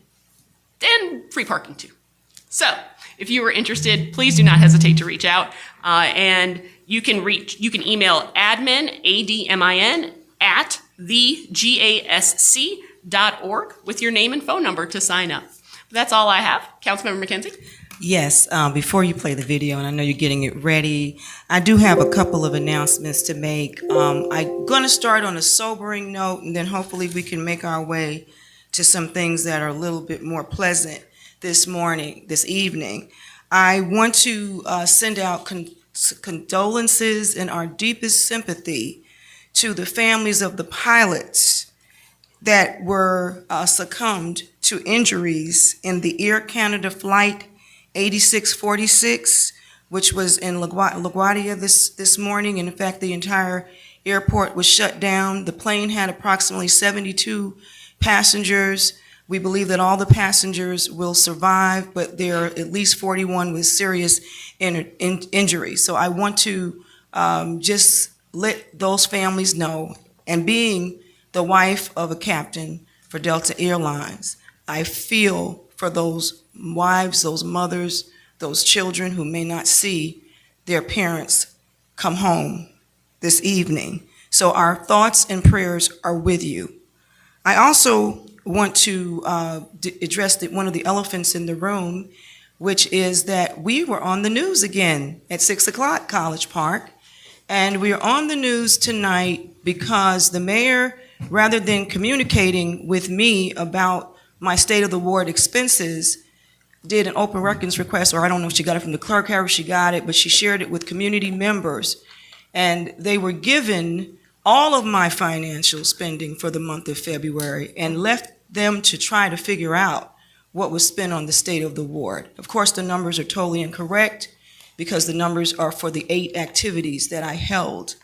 then free parking too. So if you are interested, please do not hesitate to reach out. And you can email admin, ADMIN, at thegasc.org with your name and phone number to sign up. That's all I have. Councilmember McKenzie? Yes, before you play the video, and I know you're getting it ready, I do have a couple of announcements to make. I'm going to start on a sobering note, and then hopefully we can make our way to some things that are a little bit more pleasant this evening. I want to send out condolences and our deepest sympathy to the families of the pilots that were succumbed to injuries in the Air Canada Flight 8646, which was in LaGuardia this morning. And in fact, the entire airport was shut down. The plane had approximately 72 passengers. We believe that all the passengers will survive, but there are at least 41 with serious injuries. So I want to just let those families know, and being the wife of a captain for Delta Airlines, I feel for those wives, those mothers, those children who may not see their parents come home this evening. So our thoughts and prayers are with you. I also want to address one of the elephants in the room, which is that we were on the news again at 6 o'clock, College Park. And we are on the news tonight because the mayor, rather than communicating with me about my state of the ward expenses, did an open records request, or I don't know if she got it from the clerk, however she got it, but she shared it with community members. And they were given all of my financial spending for the month of February and left them to try to figure out what was spent on the state of the ward. Of course, the numbers are totally incorrect because the numbers are for the 8 activities that I held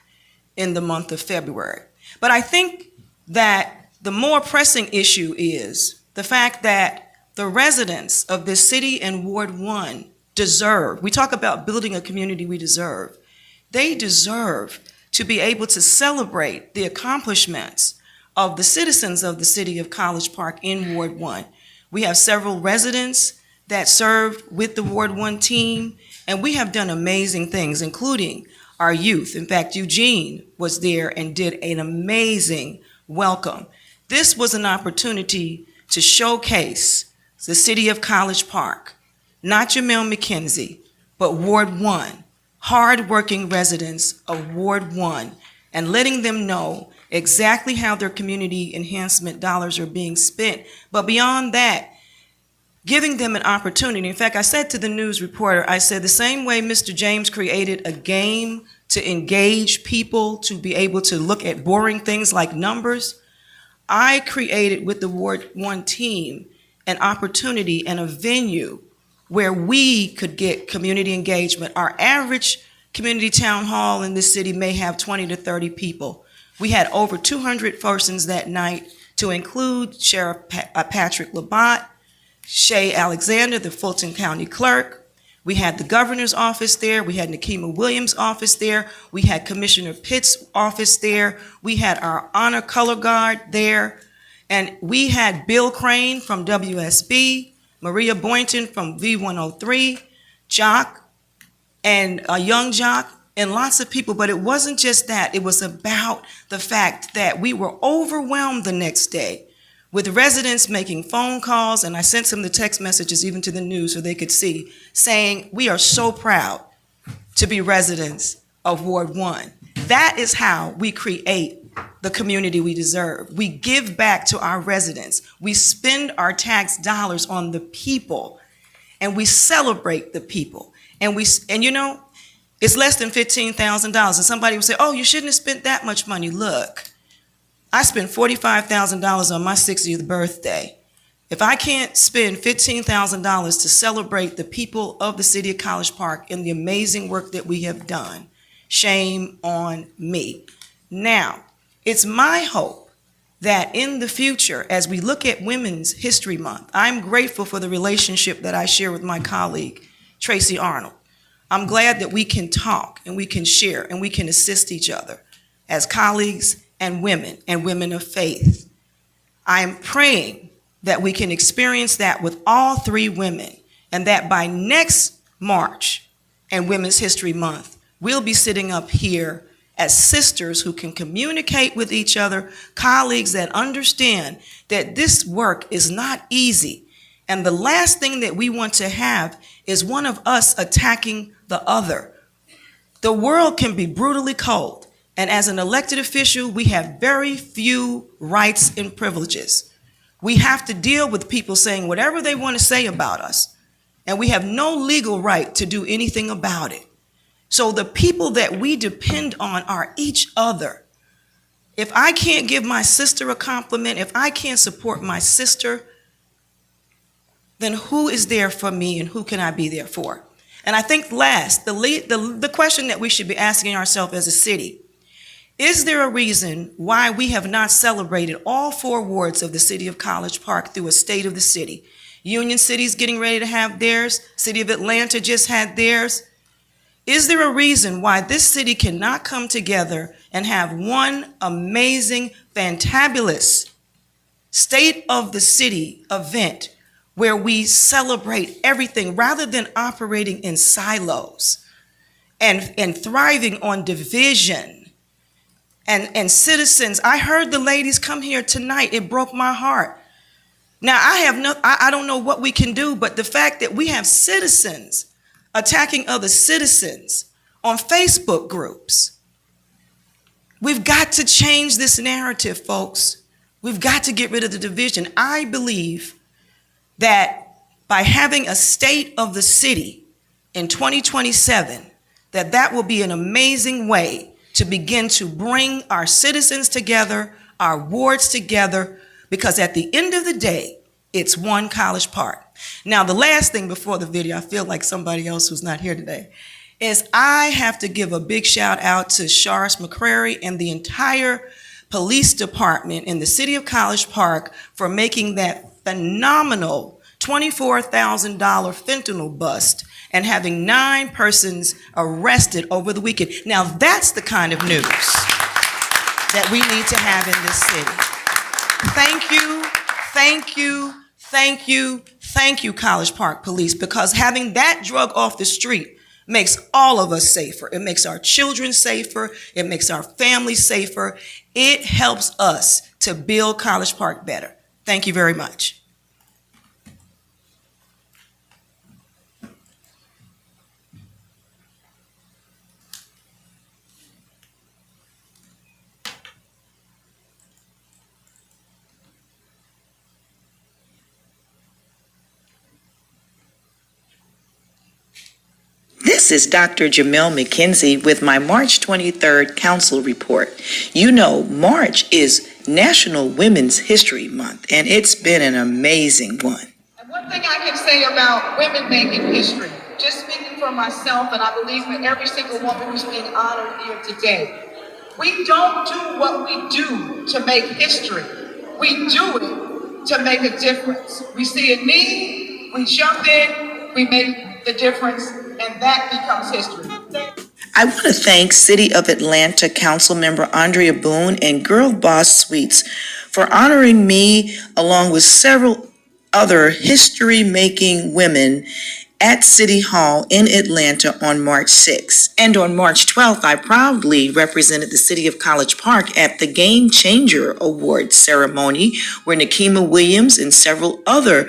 in the month of February. But I think that the more pressing issue is the fact that the residents of this city and Ward 1 deserve, we talk about building a community we deserve, they deserve to be able to celebrate the accomplishments of the citizens of the city of College Park in Ward 1. We have several residents that served with the Ward 1 team, and we have done amazing things, including our youth. In fact, Eugene was there and did an amazing welcome. This was an opportunity to showcase the city of College Park, not Jamel McKenzie, but Ward 1, hardworking residents of Ward 1, and letting them know exactly how their community enhancement dollars are being spent. But beyond that, giving them an opportunity. In fact, I said to the news reporter, I said, the same way Mr. James created a game to engage people to be able to look at boring things like numbers, I created with the Ward 1 team an opportunity and a venue where we could get community engagement. Our average community town hall in this city may have 20 to 30 people. We had over 200 persons that night, to include Sheriff Patrick Labatt, Shay Alexander, the Fulton County Clerk. We had the governor's office there. We had Nikema Williams' office there. We had Commissioner Pitt's office there. We had our honor color guard there. And we had Bill Crane from WSB, Maria Boynton from V103, Jock, and a young Jock, and lots of people. But it wasn't just that. It was about the fact that we were overwhelmed the next day with residents making phone calls, and I sent some of the text messages even to the news so they could see, saying, we are so proud to be residents of Ward 1. That is how we create the community we deserve. We give back to our residents. We spend our tax dollars on the people, and we celebrate the people. And you know, it's less than $15,000. And somebody will say, oh, you shouldn't have spent that much money. Look, I spent $45,000 on my 60th birthday. If I can't spend $15,000 to celebrate the people of the city of College Park and the amazing work that we have done, shame on me. Now, it's my hope that in the future, as we look at Women's History Month, I'm grateful for the relationship that I share with my colleague, Tracy Arnold. I'm glad that we can talk and we can share and we can assist each other as colleagues and women of faith. I am praying that we can experience that with all 3 women, and that by next March and Women's History Month, we'll be sitting up here as sisters who can communicate with each other, colleagues that understand that this work is not easy. And the last thing that we want to have is one of us attacking the other. The world can be brutally cold, and as an elected official, we have very few rights and privileges. We have to deal with people saying whatever they want to say about us, and we have no legal right to do anything about it. So the people that we depend on are each other. If I can't give my sister a compliment, if I can't support my sister, then who is there for me and who can I be there for? And I think last, the question that we should be asking ourselves as a city, is there a reason why we have not celebrated all 4 wards of the city of College Park through a state of the city? Union City's getting ready to have theirs. City of Atlanta just had theirs. Is there a reason why this city cannot come together and have one amazing, fantabulous state of the city event where we celebrate everything rather than operating in silos and thriving on division? and citizens. I heard the ladies come here tonight. It broke my heart. Now, I don't know what we can do, but the fact that we have citizens attacking other citizens on Facebook groups, we've got to change this narrative, folks. We've got to get rid of the division. I believe that by having a state of the city in 2027, that will be an amazing way to begin to bring our citizens together, our wards together, because at the end of the day, it's one College Park. Now, the last thing before the video, I feel like somebody else who's not here today, is I have to give a big shout out to Sharice McCrary and the entire police department in the city of College Park for making that phenomenal $24,000 fentanyl bust and having 9 persons arrested over the weekend. Now, that's the kind of news that we need to have in this city. Thank you, thank you, thank you, thank you, College Park Police, because having that drug off the street makes all of us safer. It makes our children safer. It makes our families safer. It helps us to build College Park better. Thank you very much. This is Dr. Jamel McKenzie with my March 23rd Council Report. You know, March is National Women's History Month, and it's been an amazing one. And one thing I can say about women making history, just speaking for myself, and I believe for every single woman who's being honored here today, we don't do what we do to make history. We do it to make a difference. We see a need, we jump in, we make the difference, and that becomes history. I want to thank City of Atlanta Councilmember Andrea Boone and Girl Boss Sweets for honoring me along with several other history-making women at City Hall in Atlanta on March 6th. And on March 12th, I proudly represented the City of College Park at the Game Changer Awards ceremony, where Nikema Williams and several other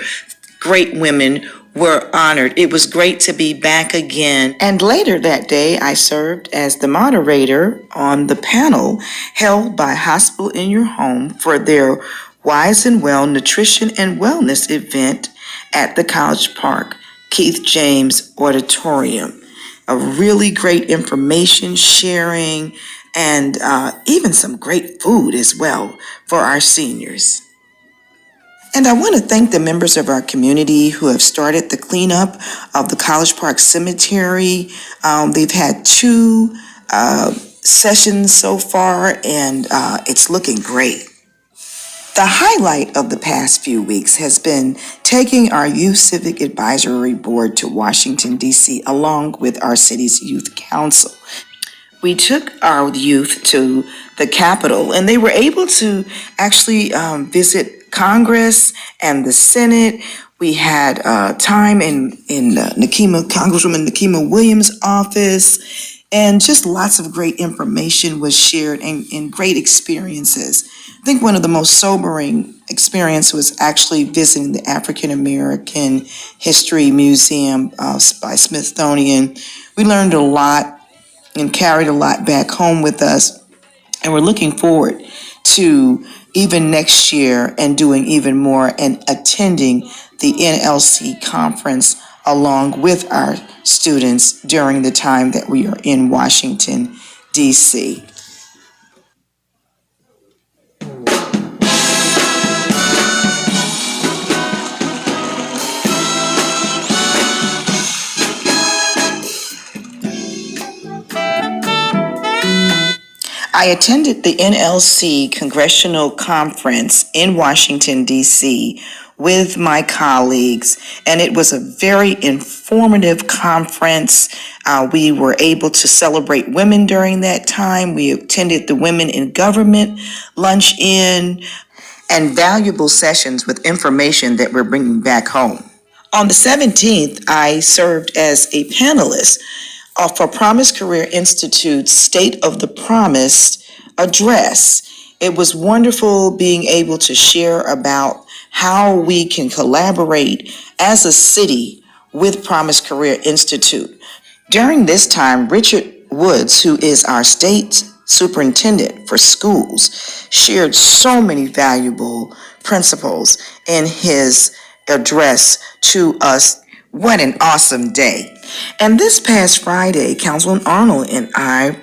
great women were honored. It was great to be back again. And later that day, I served as the moderator on the panel held by Hospital in Your Home for their Wise and Well Nutrition and Wellness event at the College Park Keith James Auditorium. A really great information sharing and even some great food as well for our seniors. And I want to thank the members of our community who have started the cleanup of the College Park Cemetery. They've had 2 sessions so far, and it's looking great. The highlight of the past few weeks has been taking our Youth Civic Advisory Board to Washington, D.C., along with our city's Youth Council. We took our youth to the Capitol, and they were able to actually visit Congress and the Senate. We had time in Congresswoman Nikema Williams' office, and just lots of great information was shared and great experiences. I think one of the most sobering experiences was actually visiting the African American History Museum by Smithsonian. We learned a lot and carried a lot back home with us, and we're looking forward to even next year and doing even more and attending the NLC conference along with our students during the time that we are in Washington, D.C. I attended the NLC Congressional Conference in Washington, D.C. with my colleagues, and it was a very informative conference. We were able to celebrate women during that time. We attended the Women in Government lunch-in and valuable sessions with information that we're bringing back home. On the 17th, I served as a panelist for Promise Career Institute's State of the Promise address. It was wonderful being able to share about how we can collaborate as a city with Promise Career Institute. During this time, Richard Woods, who is our state superintendent for schools, shared so many valuable principles in his address to us. What an awesome day. And this past Friday, Councilman Arnold and I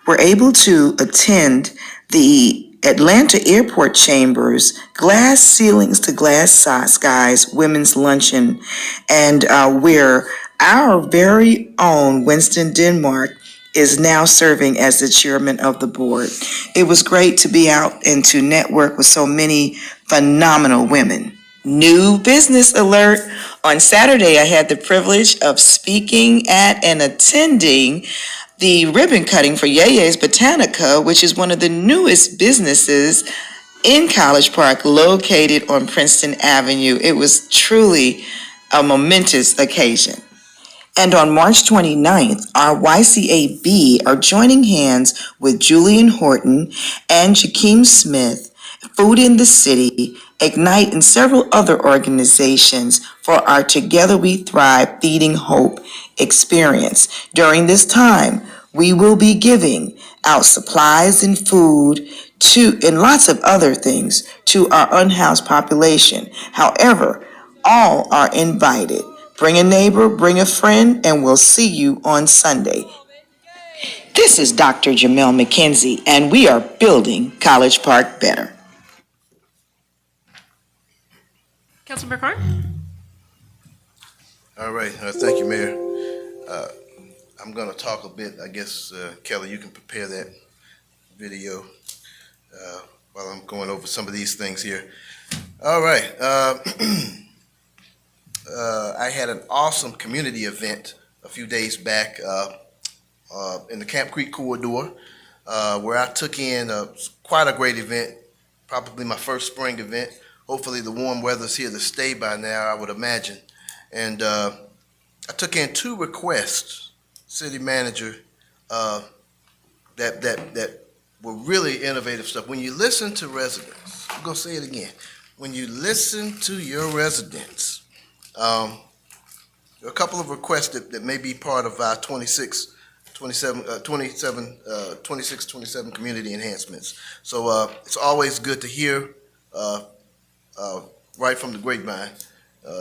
were able to attend the Atlanta Airport Chambers Glass Ceilings to Glass Skies Women's Luncheon, and where our very own Winston Denmark is now serving as the chairman of the board. It was great to be out and to network with so many phenomenal women. New business alert. On Saturday, I had the privilege of speaking at and attending the ribbon cutting for Yeye's Botanica, which is one of the newest businesses in College Park, located on Princeton Avenue. It was truly a momentous occasion. And on March 29th, our YCAB are joining hands with Julian Horton and Jakeem Smith, Food in the City, Ignite, and several other organizations for our Together We Thrive Feeding Hope experience. During this time, we will be giving out supplies and food and lots of other things to our unhoused population. However, all are invited. Bring a neighbor, bring a friend, and we'll see you on Sunday. This is Dr. Jamel McKenzie, and we are building College Park better. Councilmember Carn? All right, thank you, Mayor. I'm going to talk a bit. I guess, Kelly, you can prepare that video while I'm going over some of these things here. All right. I had an awesome community event a few days back in the Camp Creek corridor where I took in quite a great event, probably my first spring event. Hopefully the warm weather's here to stay by now, I would imagine. And I took in 2 requests, city manager, that were really innovative stuff. When you listen to residents, I'm gonna say it again. When you listen to your residents, there are a couple of requests that may be part of our 26, 27 community enhancements. So it's always good to hear right from the grapevine,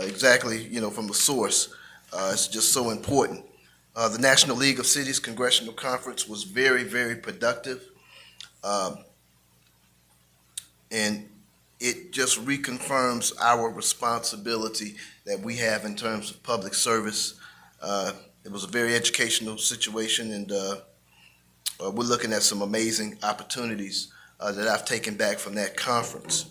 exactly, from the source. It's just so important. The National League of Cities Congressional Conference was very, very productive. And it just reconfirms our responsibility that we have in terms of public service. It was a very educational situation, and we're looking at some amazing opportunities that I've taken back from that conference.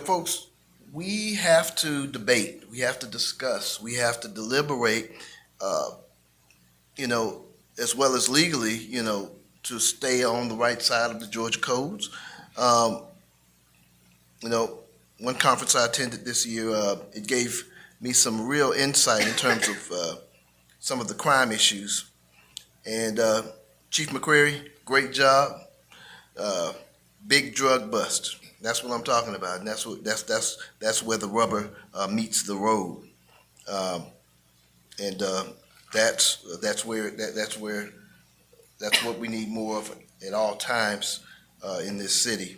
Folks, we have to debate, we have to discuss, we have to deliberate, as well as legally, to stay on the right side of the Georgia codes. One conference I attended this year, it gave me some real insight in terms of some of the crime issues. And Chief McCrary, great job. Big drug bust. That's what I'm talking about, and that's where the rubber meets the road. That's what we need more of at all times in this city.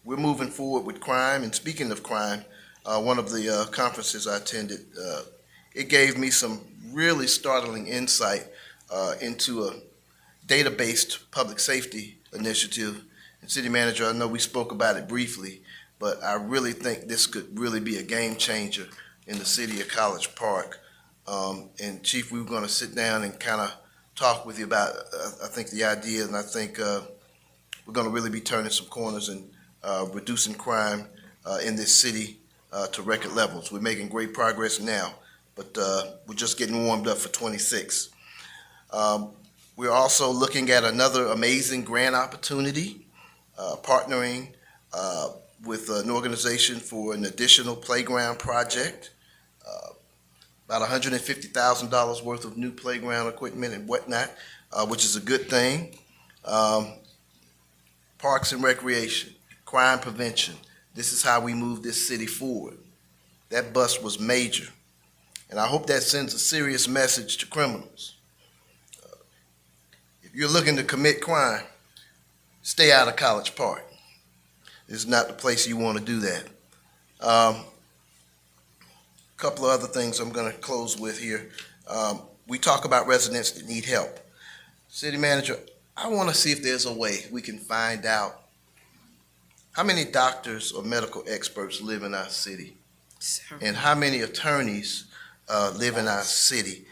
We're moving forward with crime, and speaking of crime, one of the conferences I attended, it gave me some really startling insight into a data-based public safety initiative. And City Manager, I know we spoke about it briefly, but I really think this could really be a game changer in the city of College Park. And Chief, we were going to sit down and kind of talk with you about, I think, the idea, and I think we're going to really be turning some corners and reducing crime in this city to record levels. We're making great progress now, but we're just getting warmed up for 26. We're also looking at another amazing grant opportunity, partnering with an organization for an additional playground project, about $150,000 worth of new playground equipment and whatnot. which is a good thing. Parks and recreation, crime prevention. This is how we move this city forward. That bust was major, and I hope that sends a serious message to criminals. If you're looking to commit crime, stay out of College Park. This is not the place you want to do that. Couple of other things I'm going to close with here. We talk about residents that need help. City manager, I want to see if there's a way we can find out how many doctors or medical experts live in our city and how many attorneys live in our city.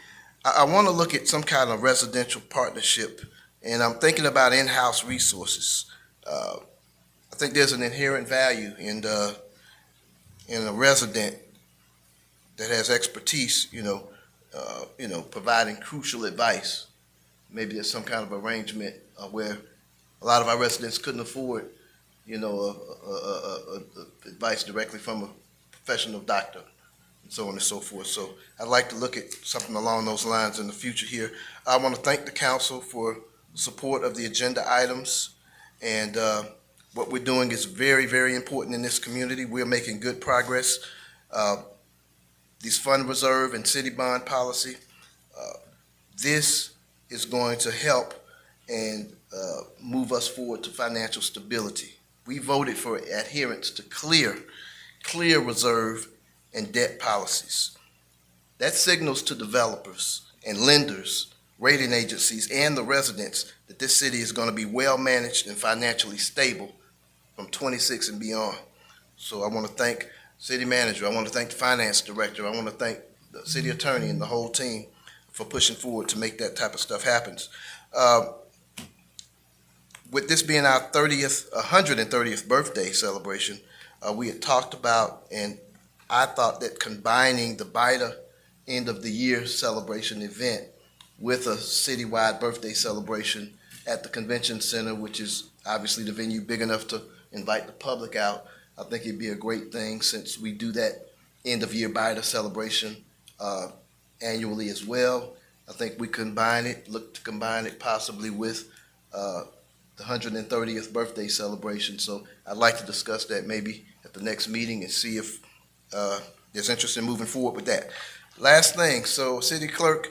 I want to look at some kind of residential partnership, and I'm thinking about in-house resources. I think there's an inherent value in a resident that has expertise, providing crucial advice. Maybe there's some kind of arrangement where a lot of our residents couldn't afford, advice directly from a professional doctor, and so on and so forth. So I'd like to look at something along those lines in the future here. I want to thank the council for support of the agenda items, and what we're doing is very, very important in this community. We're making good progress. These fund reserve and city bond policy, this is going to help and move us forward to financial stability. We voted for adherence to clear reserve and debt policies. That signals to developers and lenders, rating agencies, and the residents that this city is going to be well managed and financially stable from 26 and beyond. So I want to thank City Manager, I want to thank the Finance Director, I want to thank the City Attorney and the whole team for pushing forward to make that type of stuff happen. With this being our 130th birthday celebration, we had talked about, and I thought that combining the BIDA end of the year celebration event with a citywide birthday celebration at the convention center, which is obviously the venue big enough to invite the public out, I think it'd be a great thing since we do that end of year BIDA celebration annually as well. I think we look to combine it possibly with the 130th birthday celebration. So I'd like to discuss that maybe at the next meeting and see if there's interest in moving forward with that. Last thing, so City Clerk,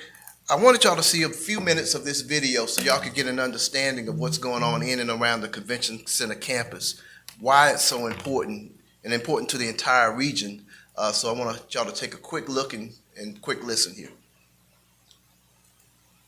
I wanted y'all to see a few minutes of this video so y'all could get an understanding of what's going on in and around the Convention Center campus, why it's so important and important to the entire region. So I want y'all to take a quick look and quick listen here.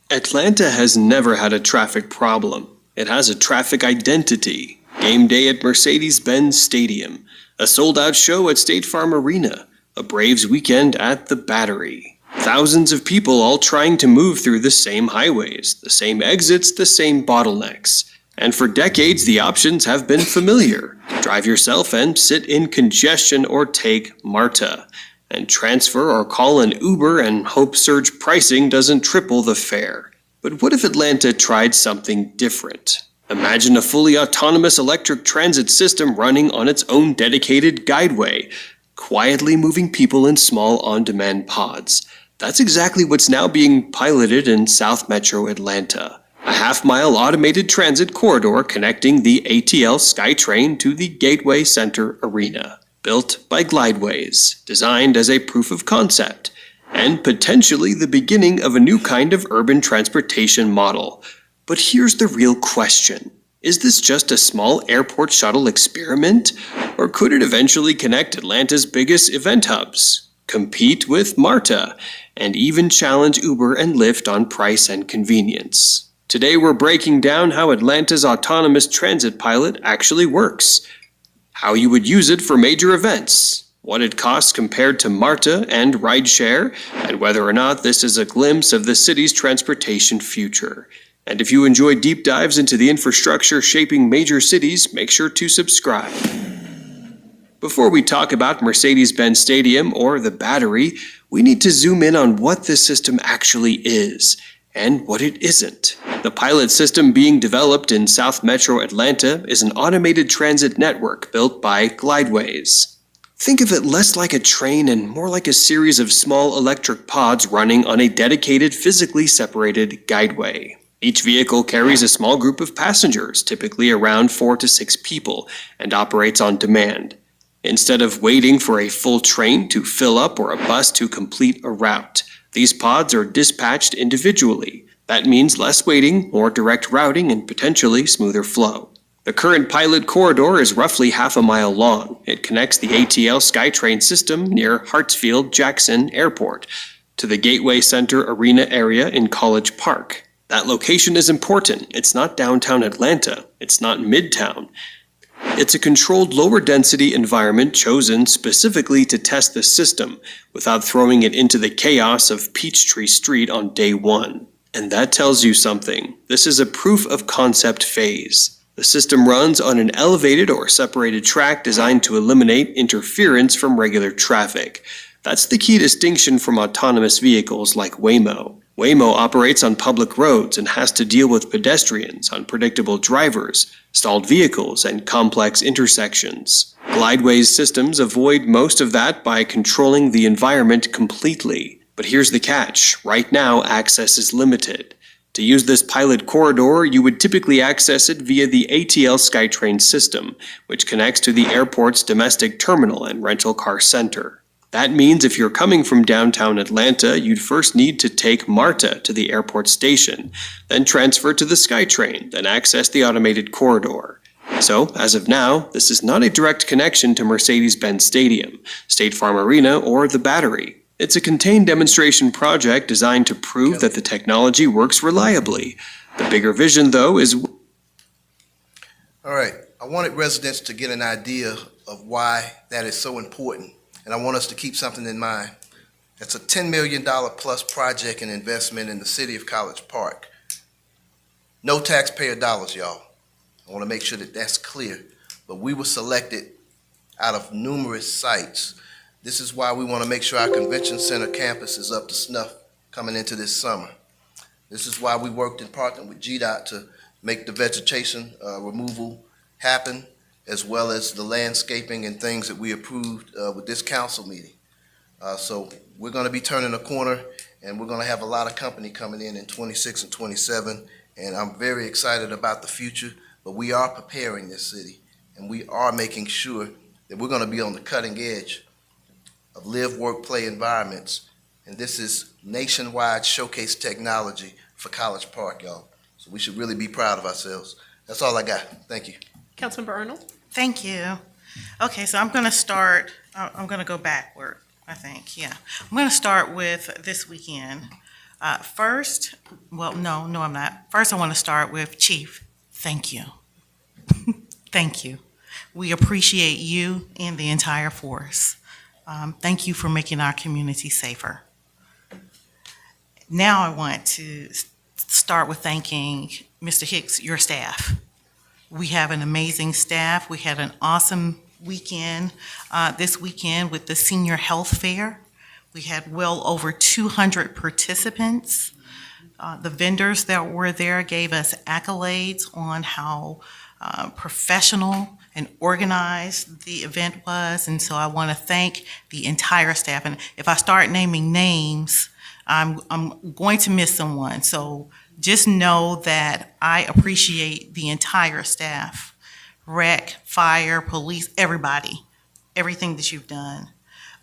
Atlanta has never had a traffic problem. It has a traffic identity. Game day at Mercedes-Benz Stadium, a sold-out show at State Farm Arena, a Braves weekend at the Battery. Thousands of people all trying to move through the same highways, the same exits, the same bottlenecks. And for decades, the options have been familiar. Drive yourself and sit in congestion, or take MARTA. And transfer or call an Uber and hope surge pricing doesn't triple the fare. But what if Atlanta tried something different? Imagine a fully autonomous electric transit system running on its own dedicated guideway, quietly moving people in small on-demand pods. That's exactly what's now being piloted in South Metro Atlanta. A half-mile automated transit corridor connecting the ATL SkyTrain to the Gateway Center Arena. Built by Glideways, designed as a proof of concept, and potentially the beginning of a new kind of urban transportation model. But here's the real question. Is this just a small airport shuttle experiment? Or could it eventually connect Atlanta's biggest event hubs, compete with MARTA, and even challenge Uber and Lyft on price and convenience? Today we're breaking down how Atlanta's autonomous transit pilot actually works, how you would use it for major events, what it costs compared to MARTA and rideshare, and whether or not this is a glimpse of the city's transportation future. And if you enjoy deep dives into the infrastructure shaping major cities, make sure to subscribe. Before we talk about Mercedes-Benz Stadium or the Battery, we need to zoom in on what this system actually is and what it isn't. The pilot system being developed in South Metro Atlanta is an automated transit network built by Glideways. Think of it less like a train and more like a series of small electric pods running on a dedicated, physically separated guideway. Each vehicle carries a small group of passengers, typically around 4 to 6 people, and operates on demand. Instead of waiting for a full train to fill up or a bus to complete a route, these pods are dispatched individually. That means less waiting, more direct routing, and potentially smoother flow. The current pilot corridor is roughly half a mile long. It connects the ATL SkyTrain system near Hartsfield-Jackson Airport to the Gateway Center Arena area in College Park. That location is important. It's not downtown Atlanta. It's not Midtown. It's a controlled lower density environment chosen specifically to test the system without throwing it into the chaos of Peachtree Street on day one. And that tells you something. This is a proof of concept phase. The system runs on an elevated or separated track designed to eliminate interference from regular traffic. That's the key distinction from autonomous vehicles like Waymo. Waymo operates on public roads and has to deal with pedestrians, unpredictable drivers, stalled vehicles, and complex intersections. Glideway's systems avoid most of that by controlling the environment completely. But here's the catch. Right now, access is limited. To use this pilot corridor, you would typically access it via the ATL SkyTrain system, which connects to the airport's domestic terminal and rental car center. That means if you're coming from downtown Atlanta, you'd first need to take MARTA to the airport station, then transfer to the SkyTrain, then access the automated corridor. So, as of now, this is not a direct connection to Mercedes-Benz Stadium, State Farm Arena, or the Battery. It's a contained demonstration project designed to prove that the technology works reliably. The bigger vision, though, is... All right, I wanted residents to get an idea of why that is so important. And I want us to keep something in mind. It's a $10 million plus project and investment in the city of College Park. No taxpayer dollars, y'all. I want to make sure that that's clear. But we were selected out of numerous sites. This is why we want to make sure our convention center campus is up to snuff coming into this summer. This is why we worked in partner with GDOT to make the vegetation removal happen, as well as the landscaping and things that we approved with this council meeting. So we're going to be turning a corner, and we're going to have a lot of company coming in 26 and 27, and I'm very excited about the future, but we are preparing this city, and we are making sure that we're going to be on the cutting edge of live, work, play environments, and this is nationwide showcase technology for College Park, y'all. So we should really be proud of ourselves. That's all I got. Thank you. Councilmember Arnold? Thank you. Okay, so I'm going to start, I'm going to go backward, I think, yeah. I'm going to start with this weekend. First, well, no, I'm not. First, I want to start with Chief, thank you. Thank you. We appreciate you and the entire force. Thank you for making our community safer. Now I want to start with thanking Mr. Hicks, your staff. We have an amazing staff. We had an awesome weekend this weekend with the Senior Health Fair. We had well over 200 participants. The vendors that were there gave us accolades on how professional and organized the event was, and so I want to thank the entire staff. And if I start naming names, I'm going to miss someone. So just know that I appreciate the entire staff, rec, fire, police, everybody, everything that you've done.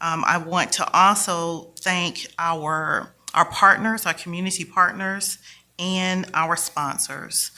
I want to also thank our partners, our community partners, and our sponsors.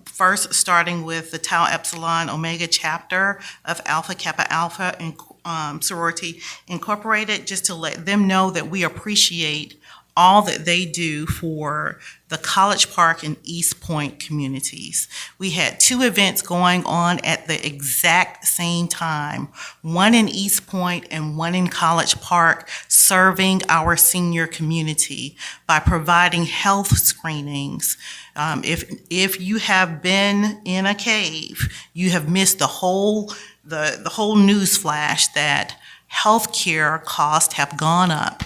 First, starting with the Tau Epsilon Omega chapter of Alpha Kappa Alpha and Sorority Incorporated, just to let them know that we appreciate all that they do for the College Park and East Point communities. We had 2 events going on at the exact same time, one in East Point and one in College Park, serving our senior community by providing health screenings. If you have been in a cave, you have missed the whole news flash that healthcare costs have gone up.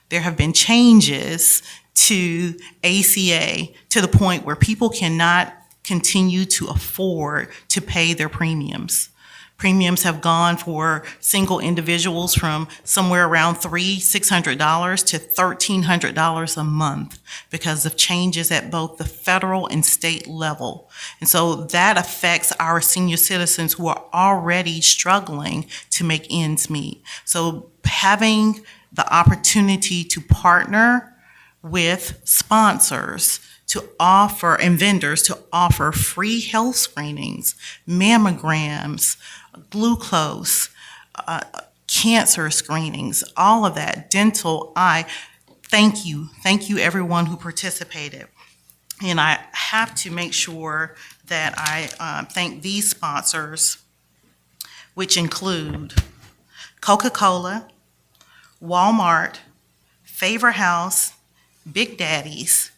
There have been changes to ACA to the point where people cannot continue to afford to pay their premiums Premiums have gone for single individuals from somewhere around $600 to $1,300 a month because of changes at both the federal and state level. And so that affects our senior citizens who are already struggling to make ends meet. So having the opportunity to partner with sponsors to offer, and vendors to offer free health screenings, mammograms, glucose, cancer screenings, all of that, dental, eye. Thank you everyone who participated. And I have to make sure that I thank these sponsors, which include Coca-Cola, Walmart, Favor House, Big Daddy's,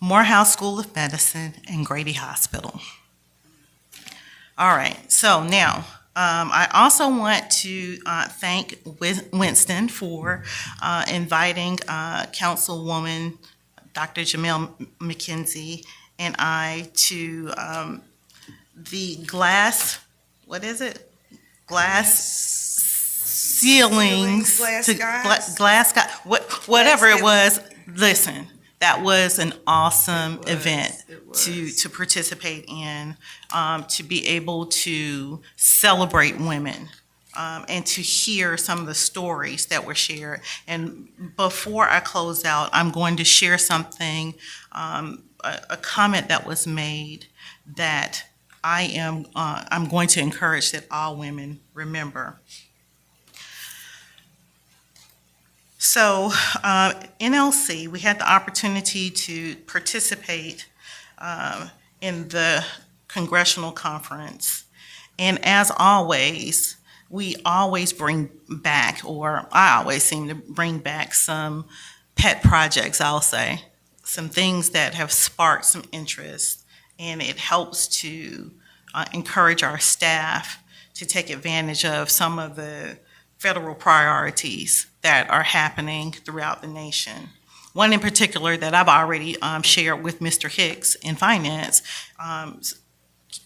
Morehouse School of Medicine, and Grady Hospital. All right, so now I also want to thank Winston for inviting Councilwoman Dr. Jamel McKenzie and I to the glass, what is it? Glass ceilings, glass sky, whatever it was. Listen, that was an awesome event to participate in, to be able to celebrate women, and to hear some of the stories that were shared. And before I close out, I'm going to share something, a comment that was made that I'm going to encourage that all women remember. So NLC, we had the opportunity to participate in the congressional conference. And as always, we always bring back, or I always seem to bring back some pet projects, I'll say, some things that have sparked some interest. And it helps to encourage our staff to take advantage of some of the federal priorities that are happening throughout the nation. One in particular that I've already shared with Mr. Hicks in Finance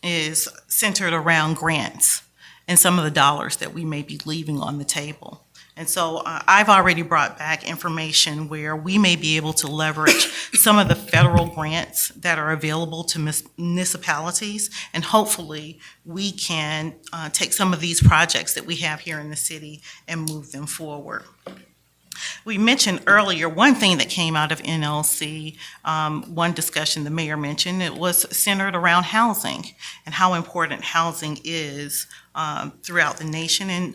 is centered around grants and some of the dollars that we may be leaving on the table. And so I've already brought back information where we may be able to leverage some of the federal grants that are available to municipalities, and hopefully we can take some of these projects that we have here in the city and move them forward. We mentioned earlier, one thing that came out of NLC, one discussion the mayor mentioned, it was centered around housing and how important housing is throughout the nation.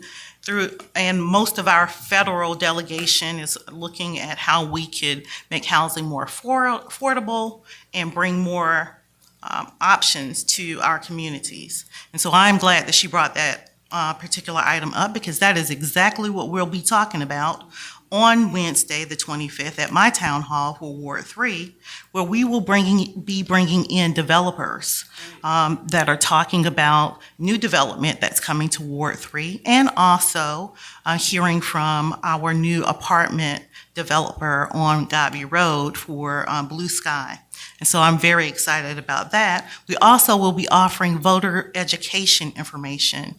And most of our federal delegation is looking at how we could make housing more affordable and bring more options to our communities. And so I'm glad that she brought that particular item up, because that is exactly what we'll be talking about on Wednesday, the 25th, at my town hall for Ward 3, where we will be bringing in developers that are talking about new development that's coming to Ward 3, and also hearing from our new apartment developer on Godby Road for Blue Sky. And so I'm very excited about that. We also will be offering voter education information.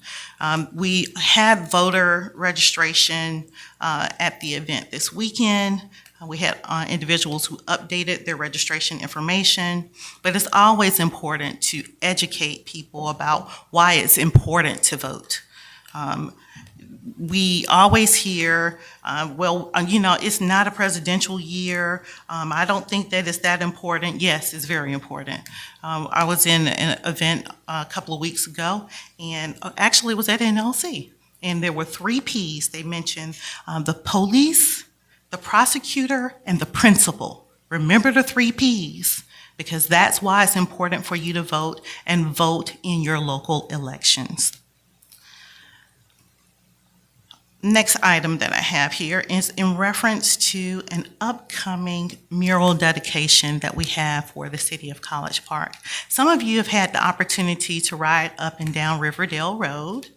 We had voter registration at the event this weekend. We had individuals who updated their registration information, but it's always important to educate people about why it's important to vote. We always hear, it's not a presidential year. I don't think that it's that important. Yes, it's very important. I was in an event a couple of weeks ago, and actually it was at NLC. And there were 3 Ps. They mentioned the police, the prosecutor, and the principal. Remember the 3 Ps, because that's why it's important for you to vote and vote in your local elections. Next item that I have here is in reference to an upcoming mural dedication that we have for the city of College Park. Some of you have had the opportunity to ride up and down Riverdale Road.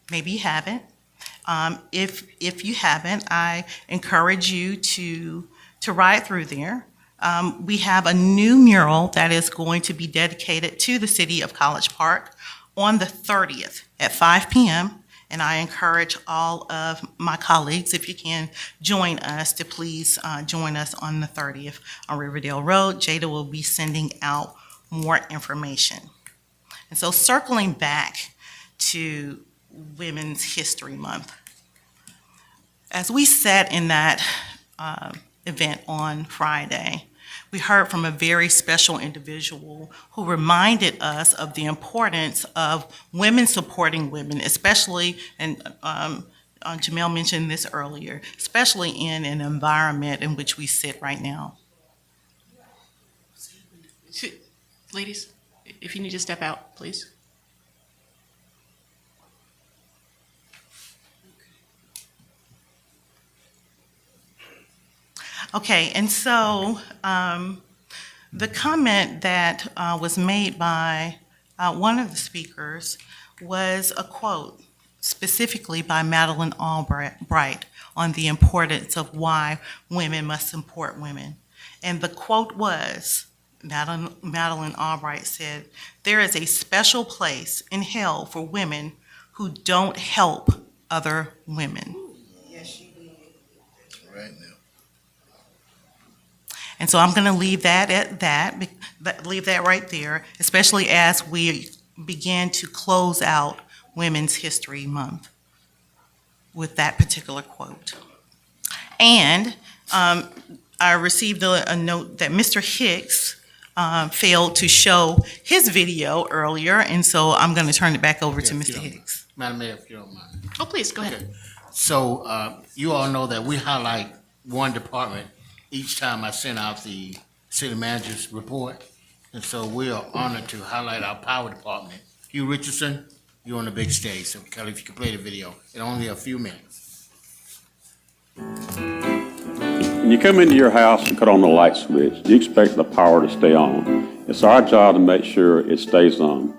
Maybe you haven't. If you haven't, I encourage you to ride through there. We have a new mural that is going to be dedicated to the city of College Park on the 30th at 5 p.m. And I encourage all of my colleagues, if you can join us, to please join us on the 30th on Riverdale Road. Jada will be sending out more information. And so circling back to Women's History Month, as we sat in that event on Friday, we heard from a very special individual who reminded us of the importance of women supporting women, especially, and Jamel mentioned this earlier, especially in an environment in which we sit right now. Ladies, if you need to step out, please. Okay, and so the comment that was made by one of the speakers was a quote specifically by Madeleine Albright on the importance of why women must support women. And the quote was, Madeleine Albright said, "There is a special place in hell for women who don't help other women." Right now. And so I'm going to leave that at that, leave that right there, especially as we begin to close out Women's History Month with that particular quote. And I received a note that Mr. Hicks failed to show his video earlier, and so I'm going to turn it back over to Mr. Hicks. Madam Mayor, if you don't mind. Oh, please, go ahead. Okay. So you all know that we highlight one department each time I send out the city manager's report. And so we are honored to highlight our power department. Hugh Richardson, you're on the big stage. So Kelly, if you could play the video in only a few minutes. When you come into your house and cut on the light switch, you expect the power to stay on. It's our job to make sure it stays on.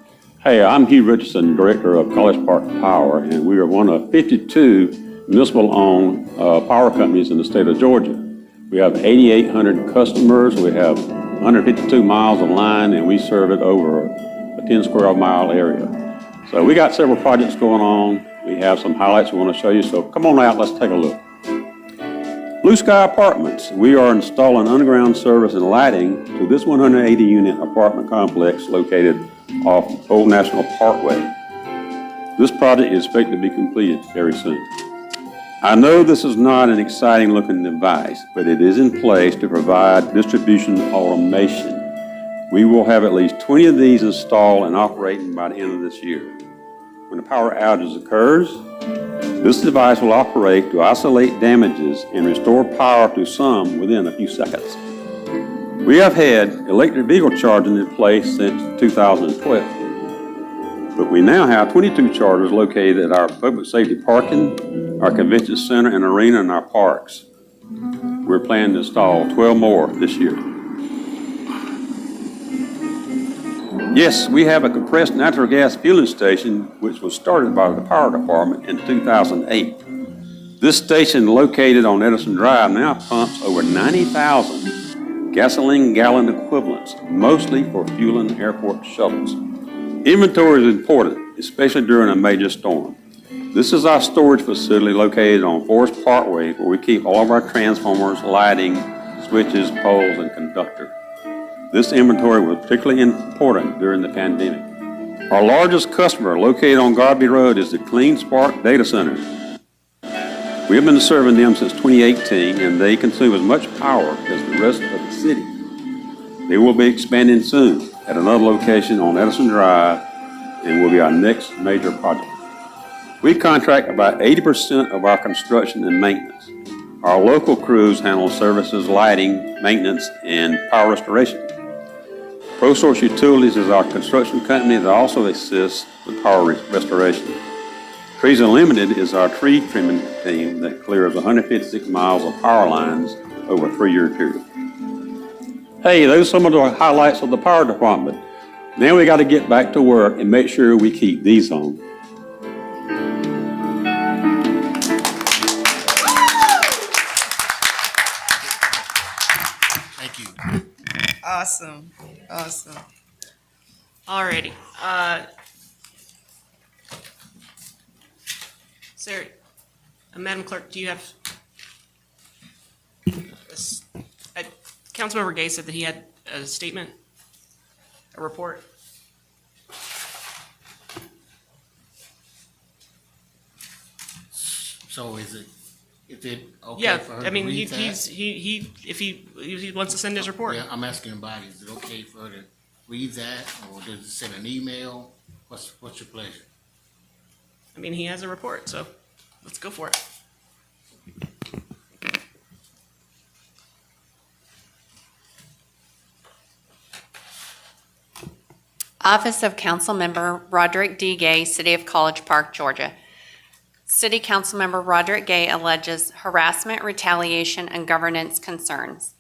Hey, I'm Hugh Richardson, Director of College Park Power, and we are one of 52 municipal-owned power companies in the state of Georgia. We have 8,800 customers, we have 152 miles of line, and we serve it over a 10 square mile area. So we got several projects going on. We have some highlights we want to show you, so come on out, let's take a look. Blue Sky Apartments, we are installing underground service and lighting to this 180-unit apartment complex located off Old National Parkway. This project is expected to be completed very soon. I know this is not an exciting looking device, but it is in place to provide distribution automation. We will have at least 20 of these installed and operating by the end of this year. When a power outage occurs, this device will operate to isolate damages and restore power to some within a few seconds. We have had electric vehicle charging in place since 2012, but we now have 22 chargers located at our public safety parking, our convention center and arena, and our parks. We're planning to install 12 more this year. Yes, we have a compressed natural gas fueling station, which was started by the power department in 2008. This station, located on Edison Drive, now pumps over 90,000 gasoline gallon equivalents, mostly for fueling airport shuttles. Inventory is important, especially during a major storm. This is our storage facility located on Forest Parkway, where we keep all of our transformers, lighting, switches, poles, and conductor. This inventory was particularly important during the pandemic. Our largest customer, located on Garby Road, is the Clean Spark Data Center. We have been serving them since 2018, and they consume as much power as the rest of the city. They will be expanding soon at another location on Edison Drive and will be our next major project. We contract about 80% of our construction and maintenance. Our local crews handle services, lighting, maintenance, and power restoration. ProSource Utilities is our construction company that also assists with power restoration. Trees Unlimited is our tree trimming team that clears 156 miles of power lines over a 3-year period. Hey, those are some of the highlights of the power department. Now we got to get back to work and make sure we keep these on. Thank you. Awesome, awesome. Alrighty. Is there, Madam Clerk, do you have? Councilmember Gay said that he had a statement, a report. So is it okay Yeah, for her I to mean, read that? if he wants to send his report. Yeah, I'm asking about, is it okay for her to read that, or does it send an email? What's your pleasure? I mean, he has a report, so let's go for it. Office of Councilmember Roderick D. Gay, City of College Park, Georgia. City Councilmember Roderick Gay alleges harassment, retaliation, and governance concerns.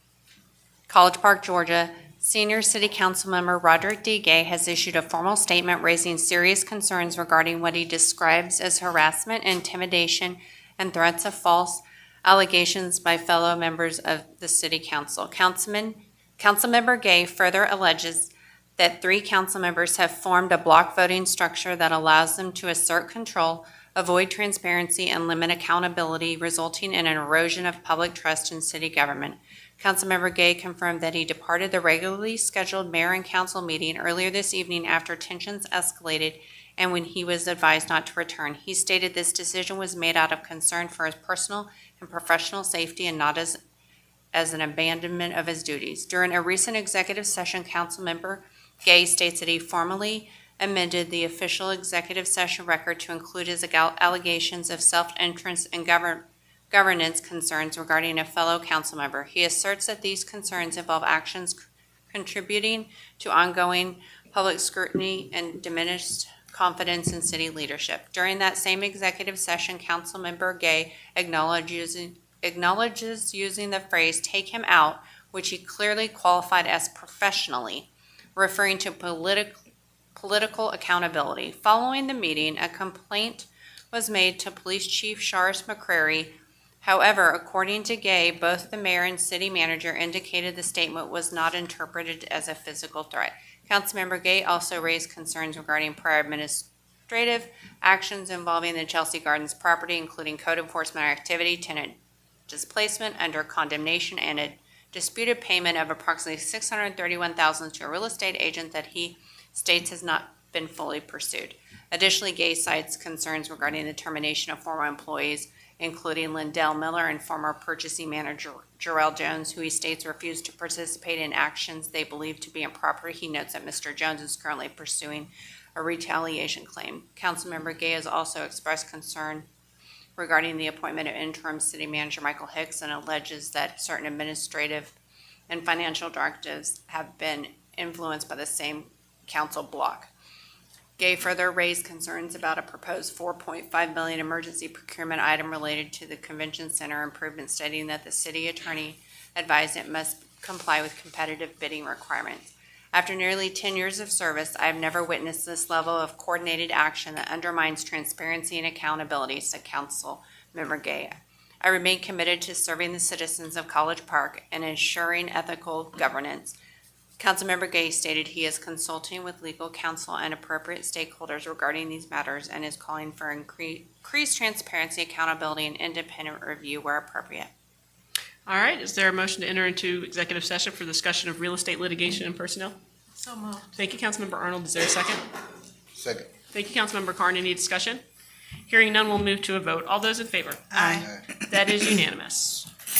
College Park, Georgia. Senior City Councilmember Roderick D. Gay has issued a formal statement raising serious concerns regarding what he describes as harassment, intimidation, and threats of false allegations by fellow members of the City Council. Councilmember Gay further alleges that 3 council members have formed a block voting structure that allows them to assert control, avoid transparency, and limit accountability, resulting in an erosion of public trust in city government. Councilmember Gay confirmed that he departed the regularly scheduled mayor and council meeting earlier this evening after tensions escalated and when he was advised not to return. He stated this decision was made out of concern for his personal and professional safety and not as an abandonment of his duties. During a recent executive session, Councilmember Gay states that he formally amended the official executive session record to include his allegations of self-interest and governance concerns regarding a fellow council member. He asserts that these concerns involve actions contributing to ongoing public scrutiny and diminished confidence in city leadership. During that same executive session, Councilmember Gay acknowledges using the phrase "take him out," which he clearly qualified as professionally, referring to political accountability. Following the meeting, a complaint was made to Police Chief Sharis McCrary. However, according to Gay, both the mayor and city manager indicated the statement was not interpreted as a physical threat. Councilmember Gay also raised concerns regarding prior administrative actions involving the Chelsea Gardens property, including code enforcement activity, tenant displacement under condemnation, and a disputed payment of approximately $631,000 to a real estate agent that he states has not been fully pursued. Additionally, Gay cites concerns regarding the termination of former employees, including Lindell Miller and former purchasing manager Jarrell Jones, who he states refused to participate in actions they believe to be improper. He notes that Mr. Jones is currently pursuing a retaliation claim. Councilmember Gay has also expressed concern regarding the appointment of interim city manager Michael Hicks and alleges that certain administrative and financial directives have been influenced by the same council block. Gay further raised concerns about a proposed $4.5 million emergency procurement item related to the convention center improvement, stating that the city attorney advised it must comply with competitive bidding requirements. After nearly 10 years of service, I have never witnessed this level of coordinated action that undermines transparency and accountability, said Councilmember Gay. I remain committed to serving the citizens of College Park and ensuring ethical governance. Councilmember Gay stated he is consulting with legal counsel and appropriate stakeholders regarding these matters and is calling for increased transparency, accountability, and independent review where appropriate. All right, is there a motion to enter into executive session for discussion of real estate litigation and personnel? So moved. Thank you, Councilmember Arnold. Is there a second? Second. Thank you, Councilmember Carn. Any discussion? Hearing none, we'll move to a vote. All those in favor? Aye. That is unanimous.